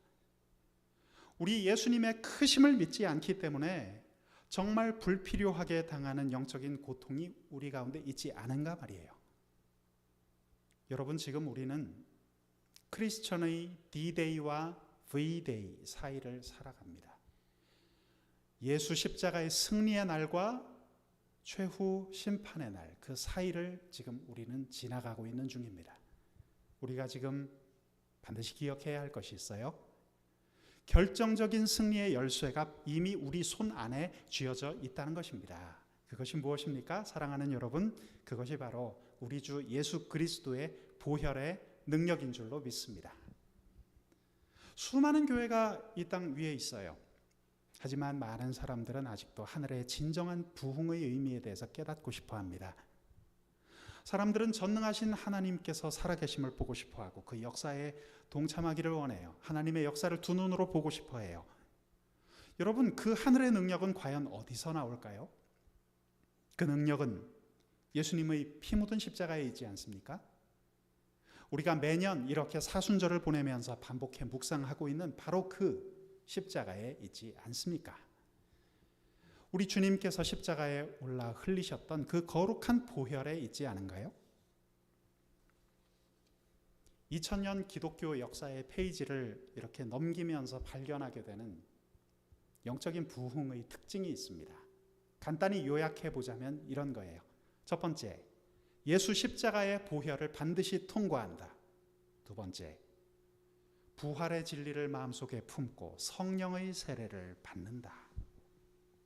우리 예수님의 크심을 믿지 않기 때문에 정말 불필요하게 당하는 영적인 고통이 우리 가운데 있지 않은가 말이에요. 여러분, 지금 우리는 크리스천의 D-Day와 V-Day 사이를 살아갑니다. 예수 십자가의 승리의 날과 최후 심판의 날, 그 사이를 지금 우리는 지나가고 있는 중입니다. 우리가 지금 반드시 기억해야 할 것이 있어요. 결정적인 승리의 열쇠가 이미 우리 손 안에 쥐어져 있다는 것입니다. 그것이 무엇입니까? 사랑하는 여러분, 그것이 바로 우리 주 예수 그리스도의 보혈의 능력인 줄로 믿습니다. 수많은 교회가 이 땅 위에 있어요. 하지만 많은 사람들은 아직도 하늘의 진정한 부흥의 의미에 대해서 깨닫고 싶어 합니다. 사람들은 전능하신 하나님께서 살아계심을 보고 싶어하고 그 역사에 동참하기를 원해요. 하나님의 역사를 두 눈으로 보고 싶어해요. 여러분, 그 하늘의 능력은 과연 어디서 나올까요? 그 능력은 예수님의 피 묻은 십자가에 있지 않습니까? 우리가 매년 이렇게 사순절을 보내면서 반복해 묵상하고 있는 바로 그 십자가에 있지 않습니까? 우리 주님께서 십자가에 올라 흘리셨던 그 거룩한 보혈에 있지 않은가요? 2000년 기독교 역사의 페이지를 이렇게 넘기면서 발견하게 되는 영적인 부흥의 특징이 있습니다. 간단히 요약해 보자면 이런 거예요. 첫 번째, 예수 십자가의 보혈을 반드시 통과한다. 두 번째, 부활의 진리를 마음속에 품고 성령의 세례를 받는다.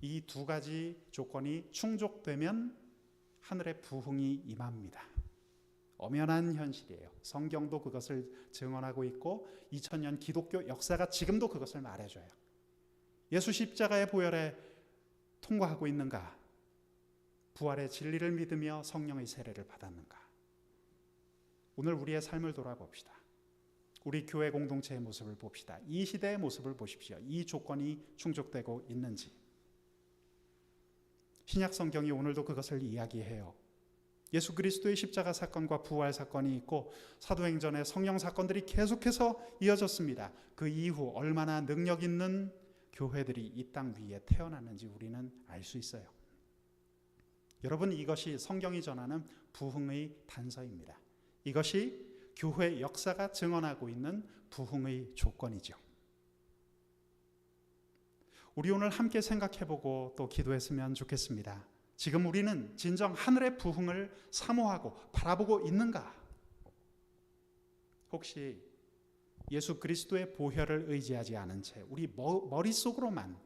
이 두 가지 조건이 충족되면 하늘의 부흥이 임합니다. 엄연한 현실이에요. 성경도 그것을 증언하고 있고 2000년 기독교 역사가 지금도 그것을 말해줘요. 예수 십자가의 보혈에 통과하고 있는가? 부활의 진리를 믿으며 성령의 세례를 받았는가? 오늘 우리의 삶을 돌아봅시다. 우리 교회 공동체의 모습을 봅시다. 이 시대의 모습을 보십시오. 이 조건이 충족되고 있는지. 신약 성경이 오늘도 그것을 이야기해요. 예수 그리스도의 십자가 사건과 부활 사건이 있고 사도행전의 성령 사건들이 계속해서 이어졌습니다. 그 이후 얼마나 능력 있는 교회들이 이 땅 위에 태어났는지 우리는 알 수 있어요. 여러분, 이것이 성경이 전하는 부흥의 단서입니다. 이것이 교회 역사가 증언하고 있는 부흥의 조건이죠. 우리 오늘 함께 생각해보고 또 기도했으면 좋겠습니다. 지금 우리는 진정 하늘의 부흥을 사모하고 바라보고 있는가? 혹시 예수 그리스도의 보혈을 의지하지 않은 채 우리 머릿속으로만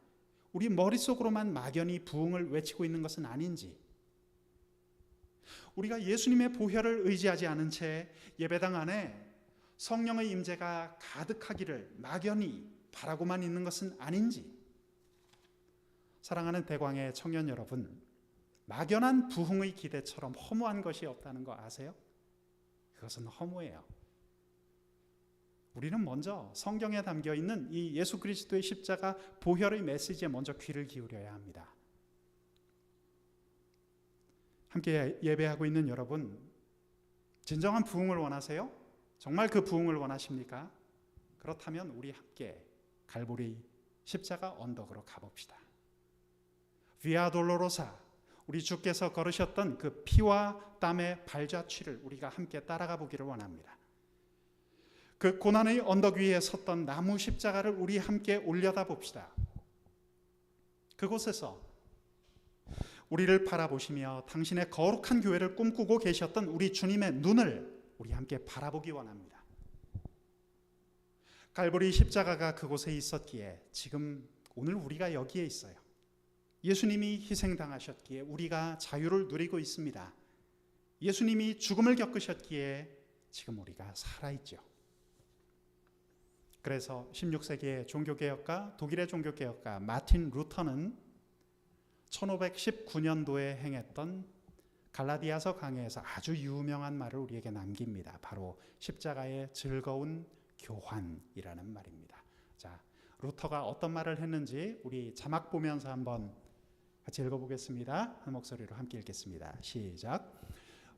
막연히 부흥을 외치고 있는 것은 아닌지, 우리가 예수님의 보혈을 의지하지 않은 채 예배당 안에 성령의 임재가 가득하기를 막연히 바라고만 있는 것은 아닌지, 사랑하는 대광의 청년 여러분, 막연한 부흥의 기대처럼 허무한 것이 없다는 거 아세요? 그것은 허무해요. 우리는 먼저 성경에 담겨 있는 이 예수 그리스도의 십자가 보혈의 메시지에 먼저 귀를 기울여야 합니다. 함께 예배하고 있는 여러분, 진정한 부흥을 원하세요? 정말 그 부흥을 원하십니까? 그렇다면 우리 함께 갈보리 십자가 언덕으로 가봅시다. 비아 돌로로사, 우리 주께서 걸으셨던 그 피와 땀의 발자취를 우리가 함께 따라가 보기를 원합니다. 그 고난의 언덕 위에 섰던 나무 십자가를 우리 함께 올려다 봅시다. 그곳에서 우리를 바라보시며 당신의 거룩한 교회를 꿈꾸고 계셨던 우리 주님의 눈을 우리 함께 바라보기 원합니다. 갈보리 십자가가 그곳에 있었기에 지금 오늘 우리가 여기에 있어요. 예수님이 희생당하셨기에 우리가 자유를 누리고 있습니다. 예수님이 죽음을 겪으셨기에 지금 우리가 살아있죠. 그래서 16세기의 종교개혁가, 독일의 종교개혁가 마틴 루터는 1519년도에 행했던 갈라디아서 강해에서 아주 유명한 말을 우리에게 남깁니다. 바로 십자가의 즐거운 교환이라는 말입니다. 자, 루터가 어떤 말을 했는지 우리 자막 보면서 한번 같이 읽어보겠습니다. 한 목소리로 함께 읽겠습니다. 시작.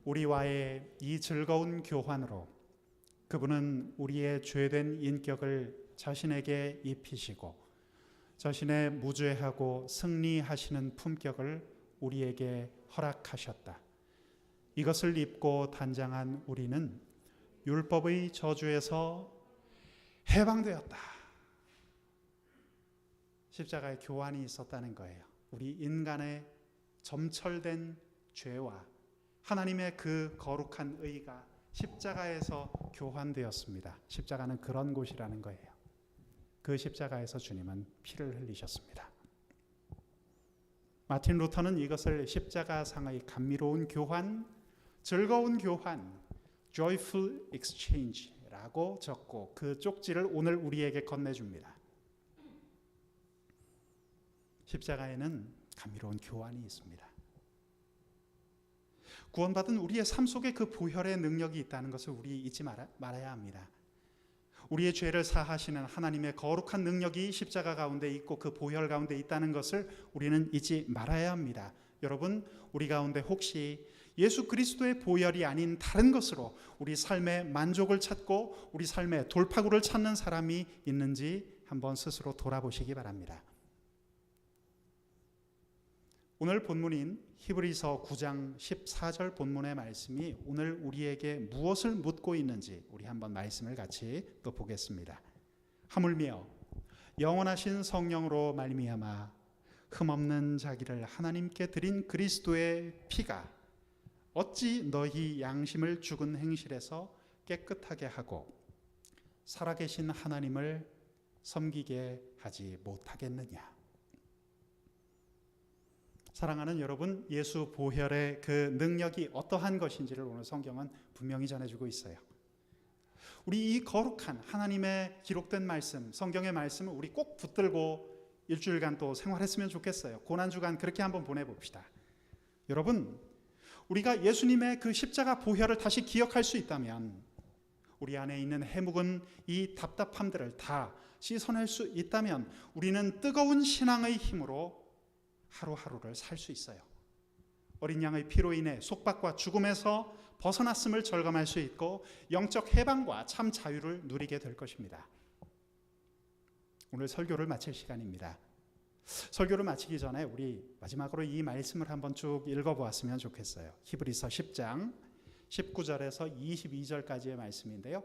우리와의 이 즐거운 교환으로 그분은 우리의 죄된 인격을 자신에게 입히시고 자신의 무죄하고 승리하시는 품격을 우리에게 허락하셨다. 이것을 입고 단장한 우리는 율법의 저주에서 해방되었다. 십자가의 교환이 있었다는 거예요. 우리 인간의 점철된 죄와 하나님의 그 거룩한 의가 십자가에서 교환되었습니다. 십자가는 그런 곳이라는 거예요. 그 십자가에서 주님은 피를 흘리셨습니다. 마틴 루터는 이것을 십자가상의 감미로운 교환, 즐거운 교환, joyful exchange라고 적고 그 쪽지를 오늘 우리에게 건네줍니다. 십자가에는 감미로운 교환이 있습니다. 구원받은 우리의 삶 속에 그 보혈의 능력이 있다는 것을 우리 잊지 말아야 합니다. 우리의 죄를 사하시는 하나님의 거룩한 능력이 십자가 가운데 있고 그 보혈 가운데 있다는 것을 우리는 잊지 말아야 합니다. 여러분, 우리 가운데 혹시 예수 그리스도의 보혈이 아닌 다른 것으로 우리 삶의 만족을 찾고 우리 삶의 돌파구를 찾는 사람이 있는지 한번 스스로 돌아보시기 바랍니다. 오늘 본문인 히브리서 9장 14절 본문의 말씀이 오늘 우리에게 무엇을 묻고 있는지 우리 한번 말씀을 같이 또 보겠습니다. 하물며 영원하신 성령으로 말미암아 흠없는 자기를 하나님께 드린 그리스도의 피가 어찌 너희 양심을 죽은 행실에서 깨끗하게 하고 살아계신 하나님을 섬기게 하지 못하겠느냐. 사랑하는 여러분, 예수 보혈의 그 능력이 어떠한 것인지를 오늘 성경은 분명히 전해주고 있어요. 우리 이 거룩한 하나님의 기록된 말씀, 성경의 말씀을 우리 꼭 붙들고 일주일간 또 생활했으면 좋겠어요. 고난주간 그렇게 한번 보내봅시다. 여러분, 우리가 예수님의 그 십자가 보혈을 다시 기억할 수 있다면 우리 안에 있는 해묵은 이 답답함들을 다 씻어낼 수 있다면 우리는 뜨거운 신앙의 힘으로 하루하루를 살 수 있어요. 어린 양의 피로 인해 속박과 죽음에서 벗어났음을 절감할 수 있고 영적 해방과 참 자유를 누리게 될 것입니다. 오늘 설교를 마칠 시간입니다. 설교를 마치기 전에 우리 마지막으로 이 말씀을 한번 쭉 읽어보았으면 좋겠어요. 히브리서 10장 19절에서 22절까지의 말씀인데요.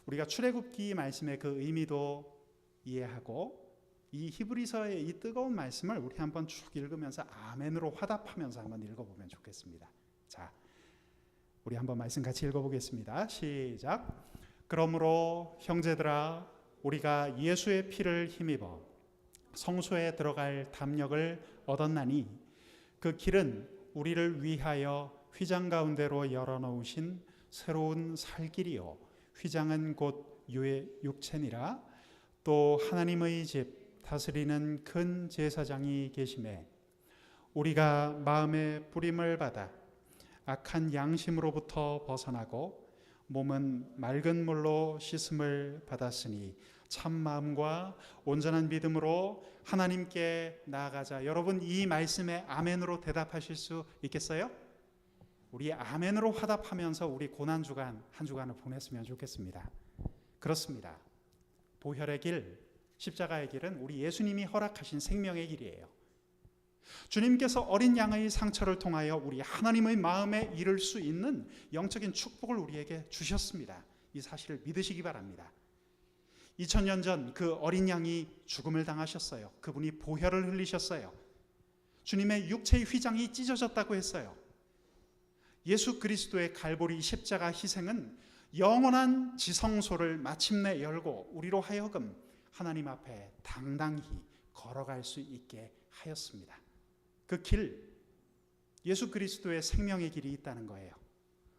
우리가 출애굽기 말씀의 그 의미도 이해하고 이 히브리서의 이 뜨거운 말씀을 우리 한번 쭉 읽으면서 아멘으로 화답하면서 한번 읽어보면 좋겠습니다. 자, 우리 한번 말씀 같이 읽어보겠습니다. 시작. 그러므로 형제들아, 우리가 예수의 피를 힘입어 성소에 들어갈 담력을 얻었나니 그 길은 우리를 위하여 휘장 가운데로 열어놓으신 새로운 살 길이요 휘장은 곧 육체니라. 또 하나님의 집 다스리는 큰 제사장이 계심에 우리가 마음의 뿌림을 받아 악한 양심으로부터 벗어나고 몸은 맑은 물로 씻음을 받았으니 참 마음과 온전한 믿음으로 하나님께 나아가자. 여러분, 이 말씀에 아멘으로 대답하실 수 있겠어요? 우리 아멘으로 화답하면서 우리 고난주간 한 주간을 보냈으면 좋겠습니다. 그렇습니다. 보혈의 길, 십자가의 길은 우리 예수님이 허락하신 생명의 길이에요. 주님께서 어린 양의 상처를 통하여 우리 하나님의 마음에 이를 수 있는 영적인 축복을 우리에게 주셨습니다. 이 사실을 믿으시기 바랍니다. 2000년 전 그 어린 양이 죽음을 당하셨어요. 그분이 보혈을 흘리셨어요. 주님의 육체의 휘장이 찢어졌다고 했어요. 예수 그리스도의 갈보리 십자가 희생은 영원한 지성소를 마침내 열고 우리로 하여금 하나님 앞에 당당히 걸어갈 수 있게 하였습니다. 그 길, 예수 그리스도의 생명의 길이 있다는 거예요.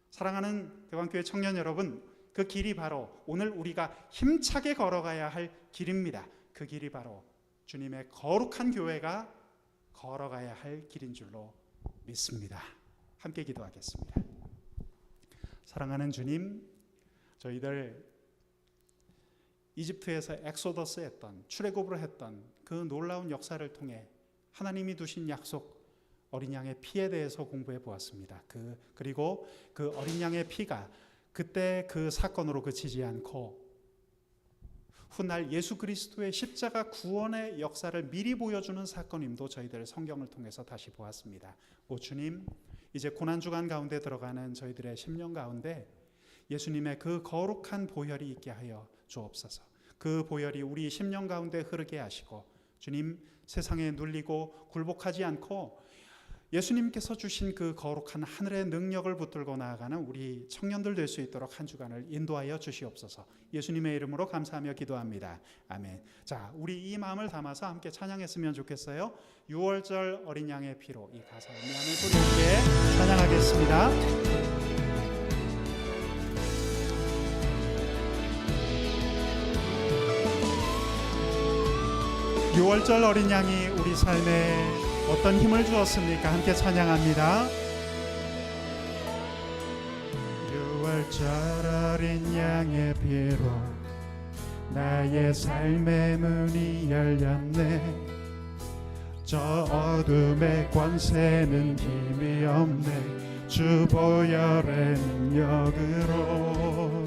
사랑하는 대광교회 청년 여러분, 그 길이 바로 오늘 우리가 힘차게 걸어가야 할 길입니다. 그 길이 바로 주님의 거룩한 교회가 걸어가야 할 길인 줄로 믿습니다. 함께 기도하겠습니다. 사랑하는 주님, 저희들 이집트에서 엑소더스 했던, 출애굽을 했던 그 놀라운 역사를 통해 하나님이 두신 약속 어린 양의 피에 대해서 공부해 보았습니다. 그리고 그 어린 양의 피가 그때 그 사건으로 그치지 않고 훗날 예수 그리스도의 십자가 구원의 역사를 미리 보여주는 사건임도 저희들 성경을 통해서 다시 보았습니다. 오 주님, 이제 고난주간 가운데 들어가는 저희들의 심령 가운데 예수님의 그 거룩한 보혈이 있게 하여 주옵소서. 그 보혈이 우리 심령 가운데 흐르게 하시고 주님, 세상에 눌리고 굴복하지 않고 예수님께서 주신 그 거룩한 하늘의 능력을 붙들고 나아가는 우리 청년들 될 수 있도록 한 주간을 인도하여 주시옵소서. 예수님의 이름으로 감사하며 기도합니다. 아멘. 자, 우리 이 마음을 담아서 함께 찬양했으면 좋겠어요. 6월절 어린 양의 피로 이 가사 음미하는 소리 함께 찬양하겠습니다. 6월절 어린 양이 우리 삶에 어떤 힘을 주었습니까? 함께 찬양합니다. 6월절 어린 양의 피로 나의 삶의 문이 열렸네. 저 어둠의 권세는 힘이 없네. 주 보혈의 능력으로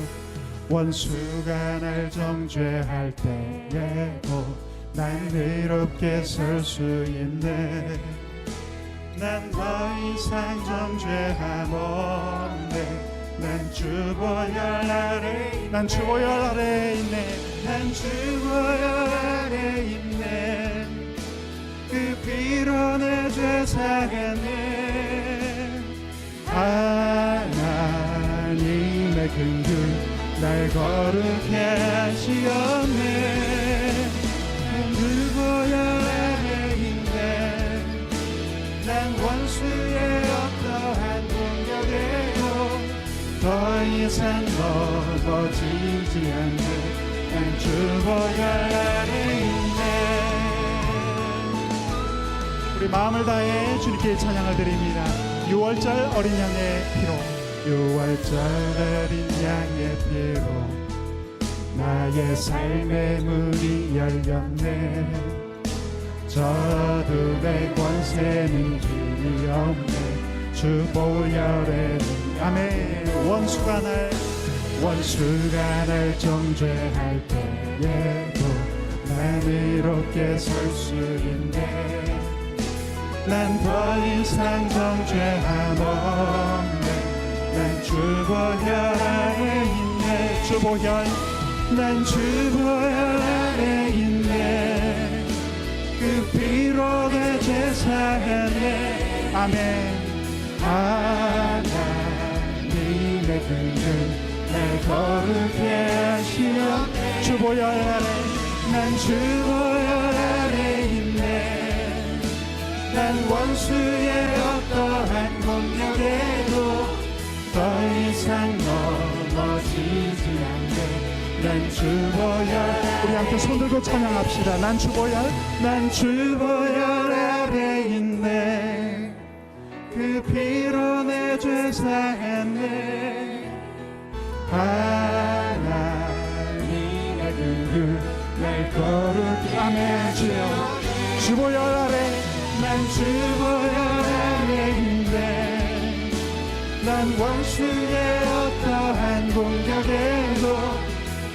원수가 날 정죄할 때에도 난 의롭게 설 수 있네. 난 더 이상 정죄함 없네. 난 주 보혈 아래, 난 주 보혈 아래 있네. 난 주 보혈 아래 있네. 그 피로 내 죄 사했네. 하나님의 긍휼 날 거룩해 하시었네. 난 원수의 어떠한 공격에도 더 이상 넘어지지 않네. 난 주 보혈 아래 있네. 우리 마음을 다해 주님께 찬양을 드립니다. 6월절 어린 양의 피로 6월절 어린 양의 피로 나의 삶의 문이 열렸네. 저 어둠의 권세는 힘이 없네. 주 보혈의 아멘. 원수가 날 정죄할 때에도 난 의롭게 설 수 있네. 난 더 이상 정죄함 없네. 난 주 보혈 아래 있네. 주 보혈, 난 주 보혈 아래 있네. 그 피로 내 죄 사했네. 아멘. 하나님의 긍휼 날 거룩해 하시며 주 보혈 아래, 난 주 보혈 아래 있네. 난 원수의 어떠한 공격에도 더 이상 넘어지지 않네. 난 주 보혈. 우리 함께 손 들고 찬양합시다. 난 주 보혈, 난 주 보혈 아래 있네. 그 피로 내 죄 사했네. 하나님의 긍휼 날 거룩히 아멘. 주여 주 보혈 아래, 난 주 보혈 아래 있네. 난 원수의 어떠한 공격에도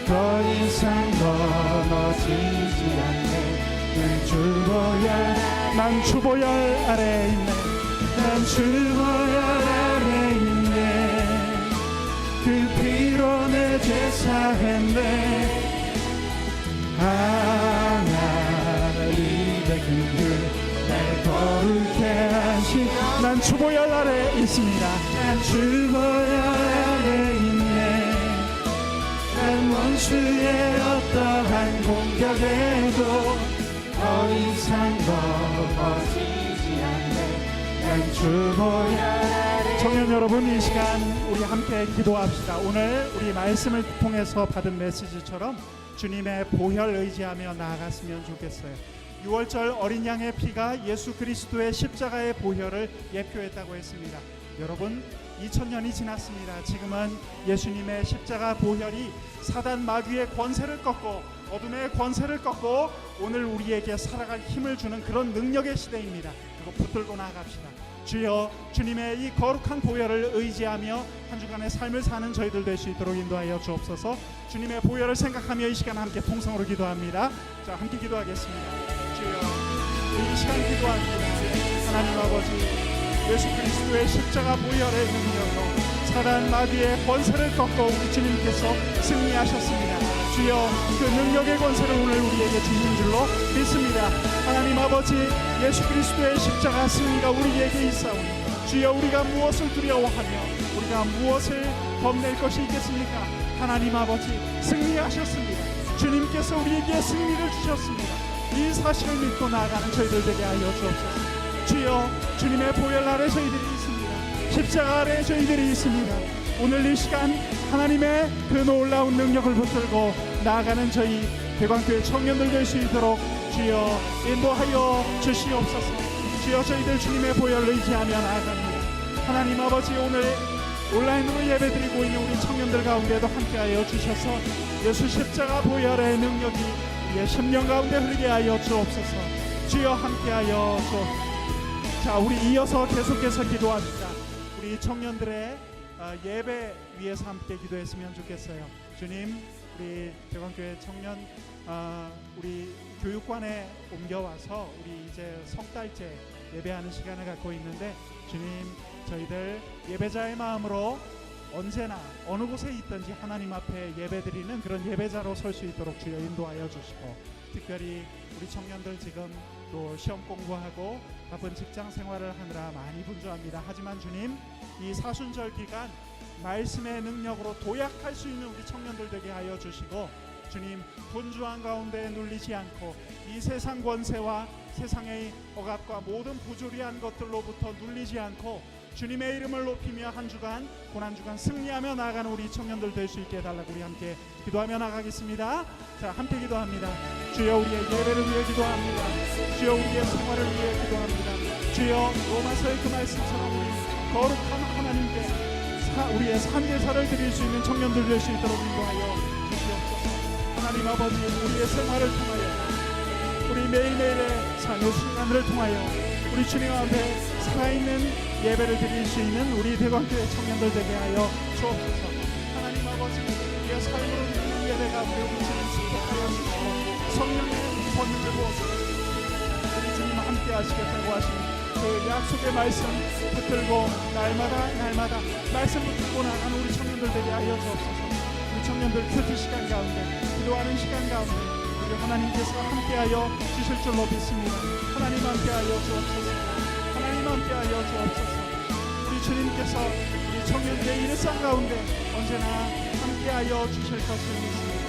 더 이상 넘어지지 않네. 난 주보열 아래에 있네. 난 주보열 아래에 있네. 그 피로 내 죄 사했네. 하나님의 그 날 거룩해 하신 난 주보열 아래에 있습니다. 난 주보열 아래에 있네. 난 원수의 어떠한 공격에도 더 이상 넘어지지 않네. 난 주보열 아래에. 청년 여러분, 이 시간 우리 함께 기도합시다. 오늘 우리 말씀을 통해서 받은 메시지처럼 주님의 보혈 의지하며 나아갔으면 좋겠어요. 6월절 어린 양의 피가 예수 그리스도의 십자가의 보혈을 예표했다고 했습니다. 여러분, 2000년이 지났습니다. 지금은 예수님의 십자가 보혈이 사단 마귀의 권세를 꺾고 어둠의 권세를 꺾고 오늘 우리에게 살아갈 힘을 주는 그런 능력의 시대입니다. 그거 붙들고 나아갑시다. 주여, 주님의 이 거룩한 보혈을 의지하며 한 주간의 삶을 사는 저희들 될 수 있도록 인도하여 주옵소서. 주님의 보혈을 생각하며 이 시간 함께 통성으로 기도합니다. 자, 함께 기도하겠습니다. 주여, 이 시간 기도합니다. 하나님 아버지, 예수 그리스도의 십자가 보혈의 능력으로 사단 마귀의 권세를 꺾고 우리 주님께서 승리하셨습니다. 주여, 그 능력의 권세를 오늘 우리에게 주신 줄로 믿습니다. 하나님 아버지, 예수 그리스도의 십자가 승리가 우리에게 있사오니 주여, 우리가 무엇을 두려워하며 우리가 무엇을 겁낼 것이 있겠습니까? 하나님 아버지, 승리하셨습니다. 주님께서 우리에게 승리를 주셨습니다. 이 사실을 믿고 나아가는 저희들 되게 하여 주옵소서. 주여, 주님의 보혈 아래 저희들이 있습니다. 십자가 아래 저희들이 있습니다. 오늘 이 시간 하나님의 그 놀라운 능력을 붙들고 나아가는 저희 대광교회 청년들 될 수 있도록 주여 인도하여 주시옵소서. 주여, 저희들 주님의 보혈을 의지하며 나아갑니다. 하나님 아버지, 오늘 온라인으로 예배드리고 있는 우리 청년들 가운데도 함께하여 주셔서 예수 십자가 보혈의 능력이 우리의 심령 가운데 흐르게 하여 주옵소서. 주여, 함께하여 주옵소서. 자, 우리 이어서 계속해서 기도합시다. 우리 청년들의 예배 위해서 함께 기도했으면 좋겠어요. 주님, 우리 대광교회 청년 우리 교육관에 옮겨와서 우리 이제 석 달째 예배하는 시간을 갖고 있는데, 주님, 저희들 예배자의 마음으로 언제나 어느 곳에 있든지 하나님 앞에 예배드리는 그런 예배자로 설 수 있도록 주여 인도하여 주시고, 특별히 우리 청년들 지금 또 시험 공부하고 바쁜 직장 생활을 하느라 많이 분주합니다. 하지만 주님, 이 사순절 기간 말씀의 능력으로 도약할 수 있는 우리 청년들 되게 하여 주시고, 주님, 분주한 가운데 눌리지 않고 이 세상 권세와 세상의 억압과 모든 부조리한 것들로부터 눌리지 않고 주님의 이름을 높이며 한 주간 고난 주간 승리하며 나아가는 우리 청년들 될 수 있게 해달라고 우리 함께 기도하며 나가겠습니다. 자, 함께 기도합니다. 주여, 우리의 예배를 위해 기도합니다. 주여, 우리의 생활을 위해 기도합니다. 주여, 로마서의 그 말씀처럼 우리 거룩한 하나님께 우리의 산제사를 드릴 수 있는 청년들 될 수 있도록 인도하여 주시옵소서. 하나님 아버지, 우리의 생활을 통하여 우리 매일매일의 삶의 순간들을 통하여 우리 주님 앞에 살아있는 예배를 드릴 수 있는 우리 대광교회 청년들 되게 하여 주옵소서. 하나님 아버지, 우리의 삶으로 드리는 예배가 우리 주님 축복하여 주시고 성령의 권능을 부어주시고 우리 주님 함께 하시겠다고 하신 그 약속의 말씀 붙들고 날마다 말씀 붙들고 나가는 우리 청년들 되게 하여 주옵소서. 우리 청년들 큐티 시간 가운데, 기도하는 시간 가운데 우리 하나님께서 함께하여 주실 줄로 믿습니다. 하나님 함께하여 주옵소서. 하나님 함께하여 주옵소서. 우리 주님께서 우리 청년들의 일상 가운데 언제나 함께하여 주실 것을 믿습니다.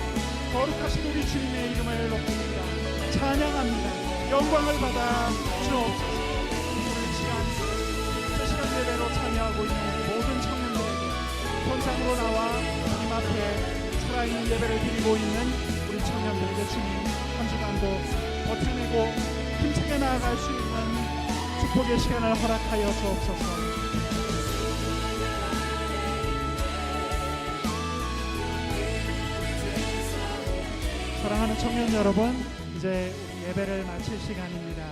거룩하신 우리 주님의 이름을 높입니다. 찬양합니다. 영광을 받아 주옵소서. 예배로 참여하고 있는 모든 청년들에게 본상으로 나와 주님 앞에 살아있는 예배를 드리고 있는 우리 청년들에게 주님 한 주간도 버텨내고 힘차게 나아갈 수 있는 축복의 시간을 허락하여 주옵소서. 사랑하는 청년 여러분, 이제 우리 예배를 마칠 시간입니다.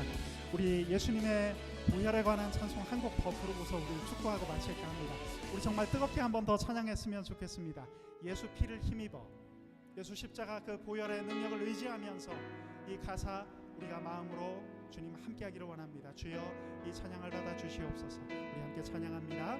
우리 예수님의 보혈에 관한 찬송 한 곡 더 부르고서 우리 축도하고 마칠까 합니다. 우리 정말 뜨겁게 한 번 더 찬양했으면 좋겠습니다. 예수 피를 힘입어, 예수 십자가 그 보혈의 능력을 의지하면서 이 가사 우리가 마음으로 주님 함께하기를 원합니다. 주여 이 찬양을 받아 주시옵소서. 우리 함께 찬양합니다.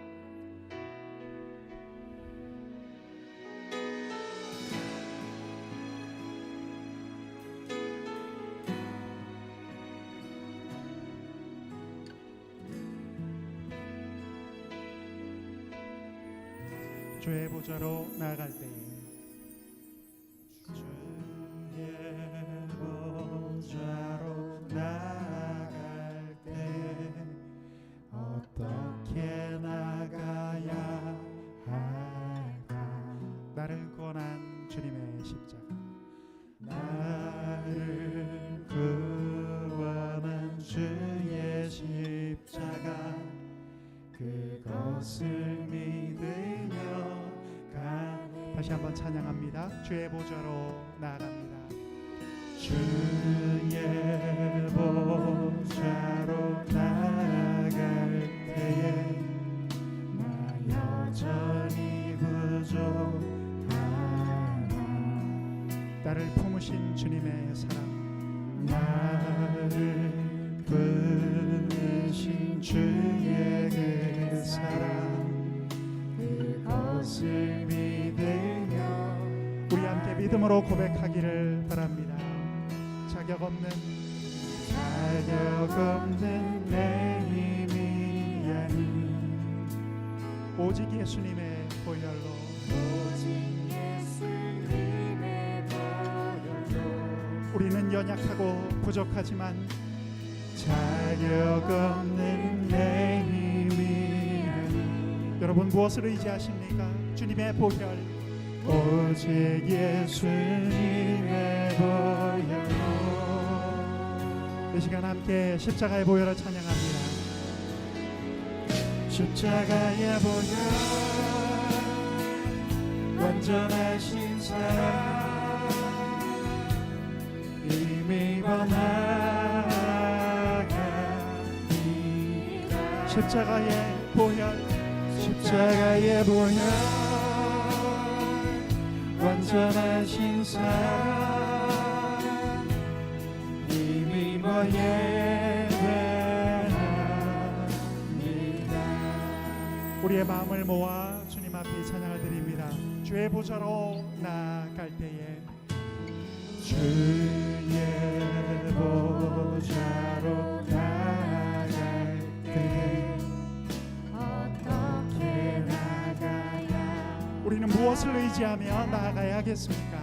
주의 보좌로 나아갈 때에 주의 보좌로 나아갈 때 어떻게 나가야 할까? 나를 구원한 주님의 십자가, 나를 구원한 주의 십자가, 그것을 믿으며 다시 한번 찬양합니다. 주의 보좌로 나아갑니다. 주의 보좌로 나아갈 때에 나 여전히 부족하나 나를 품으신 주님의 사랑, 나를 품으신 주의 그 사랑, 그것을 믿으며 우리 함께 믿음으로 고백하기를 바랍니다. 자격 없는 내 힘이 아닌 오직 예수님의 보혈로, 우리는 연약하고 부족하지만 자격 없는 내 힘이 아닌, 여러분 무엇을 의지하십니까? 주님의 보혈, 오직 예수님의 보혈로. 이 시간 함께 십자가의 보혈을 찬양합니다. 십자가의 보혈, 완전하신 사랑, 힘입어 나아갑니다. 십자가의 보혈, 십자가의 보혈, 완전하신 사랑, 힘입어 예배합니다. 우리의 마음을 모아 주님 앞에 찬양을 드립니다. 주의 보좌로 나아갈 때에, 주의 보좌로 나아갈 때에 어떻게 나가야, 우리는 무엇을 의지하며 나아가야 하겠습니까?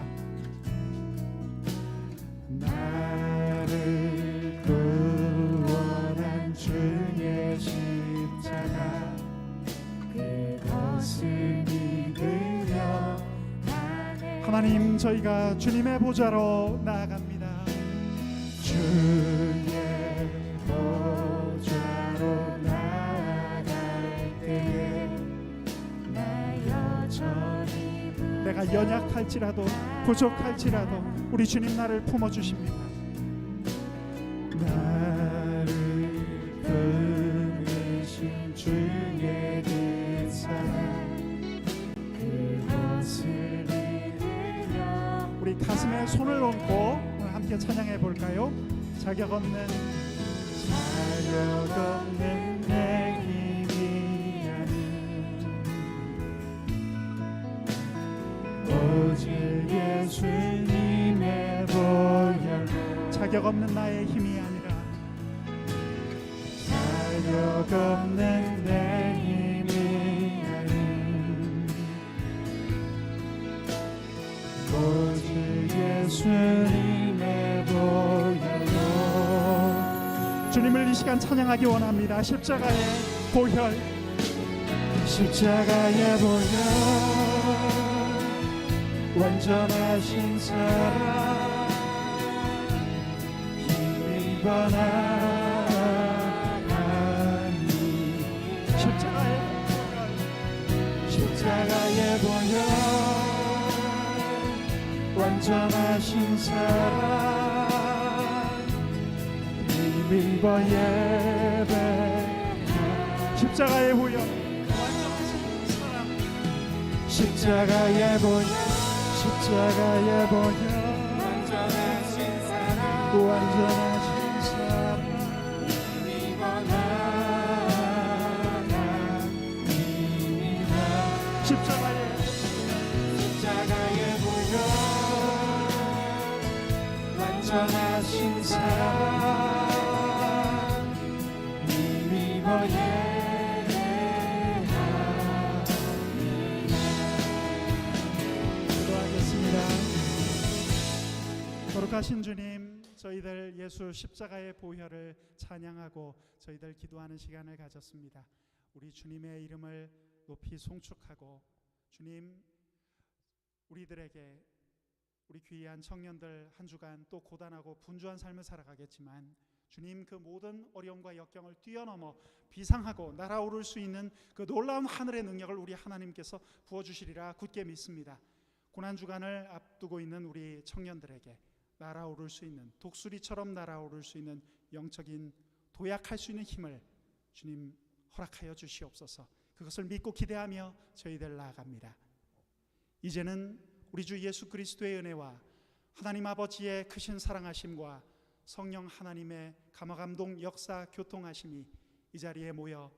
나를 구원한 주의 십자가, 그것을 믿으며 하나님, 저희가 주님의 보좌로 나아갑니다. 주의 보좌로 나아갈 때에 나 여전히 내가 연약할지라도 부족할지라도 우리 주님 나를 품어주십니다. 나를 품으신 주의 그 사랑, 그것을 우리 가슴에 손을 얹고 함께 찬양해 볼까요? 자격 없는 내 힘이 아닌 오직 예수님의 보혈, 자격 없는 나의 힘이 아니라 자격 없는 내 힘이 아닌 오직 예수님의 보혈로. 주님을 이 시간 찬양하기 원합니다. 십자가의 보혈, 십자가의 보혈, 완전하신 사랑, 힘입어 나아가니. 십자가의 보혈, 십자가의 보혈, 완전하신 사랑, 힘입어 예배 십자가의 보혈, 완전하신 사랑, 십자가의 보혈 십자가의 보혈 완전하신 사랑, 완전하신 사랑 믿어 나아갑니다. 십자가의 보혈 완전하신 사랑 믿어 기도하겠습니다. 거룩하신 주님, 저희들 예수 십자가의 보혈을 찬양하고 저희들 기도하는 시간을 가졌습니다. 우리 주님의 이름을 높이 송축하고, 주님, 우리들에게 우리 귀한 청년들 한 주간 또 고단하고 분주한 삶을 살아가겠지만, 주님, 그 모든 어려움과 역경을 뛰어넘어 비상하고 날아오를 수 있는 그 놀라운 하늘의 능력을 우리 하나님께서 부어주시리라 굳게 믿습니다. 고난주간을 앞두고 있는 우리 청년들에게 날아오를 수 있는, 독수리처럼 날아오를 수 있는 영적인 도약할 수 있는 힘을 주님 허락하여 주시옵소서. 그것을 믿고 기대하며 저희들 나아갑니다. 이제는 우리 주 예수 그리스도의 은혜와 하나님 아버지의 크신 사랑하심과 성령 하나님의 감화감동 역사 교통하심이 이 자리에 모여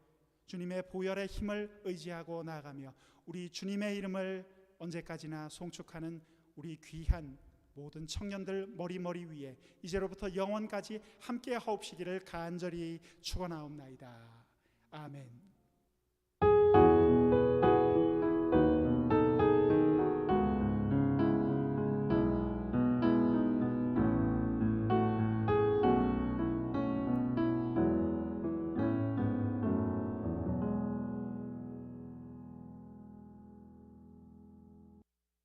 주님의 보혈의 힘을 의지하고 나아가며 우리 주님의 이름을 언제까지나 송축하는 우리 귀한 모든 청년들 머리 위에 이제로부터 영원까지 함께 하옵시기를 간절히 축원하옵나이다. 아멘.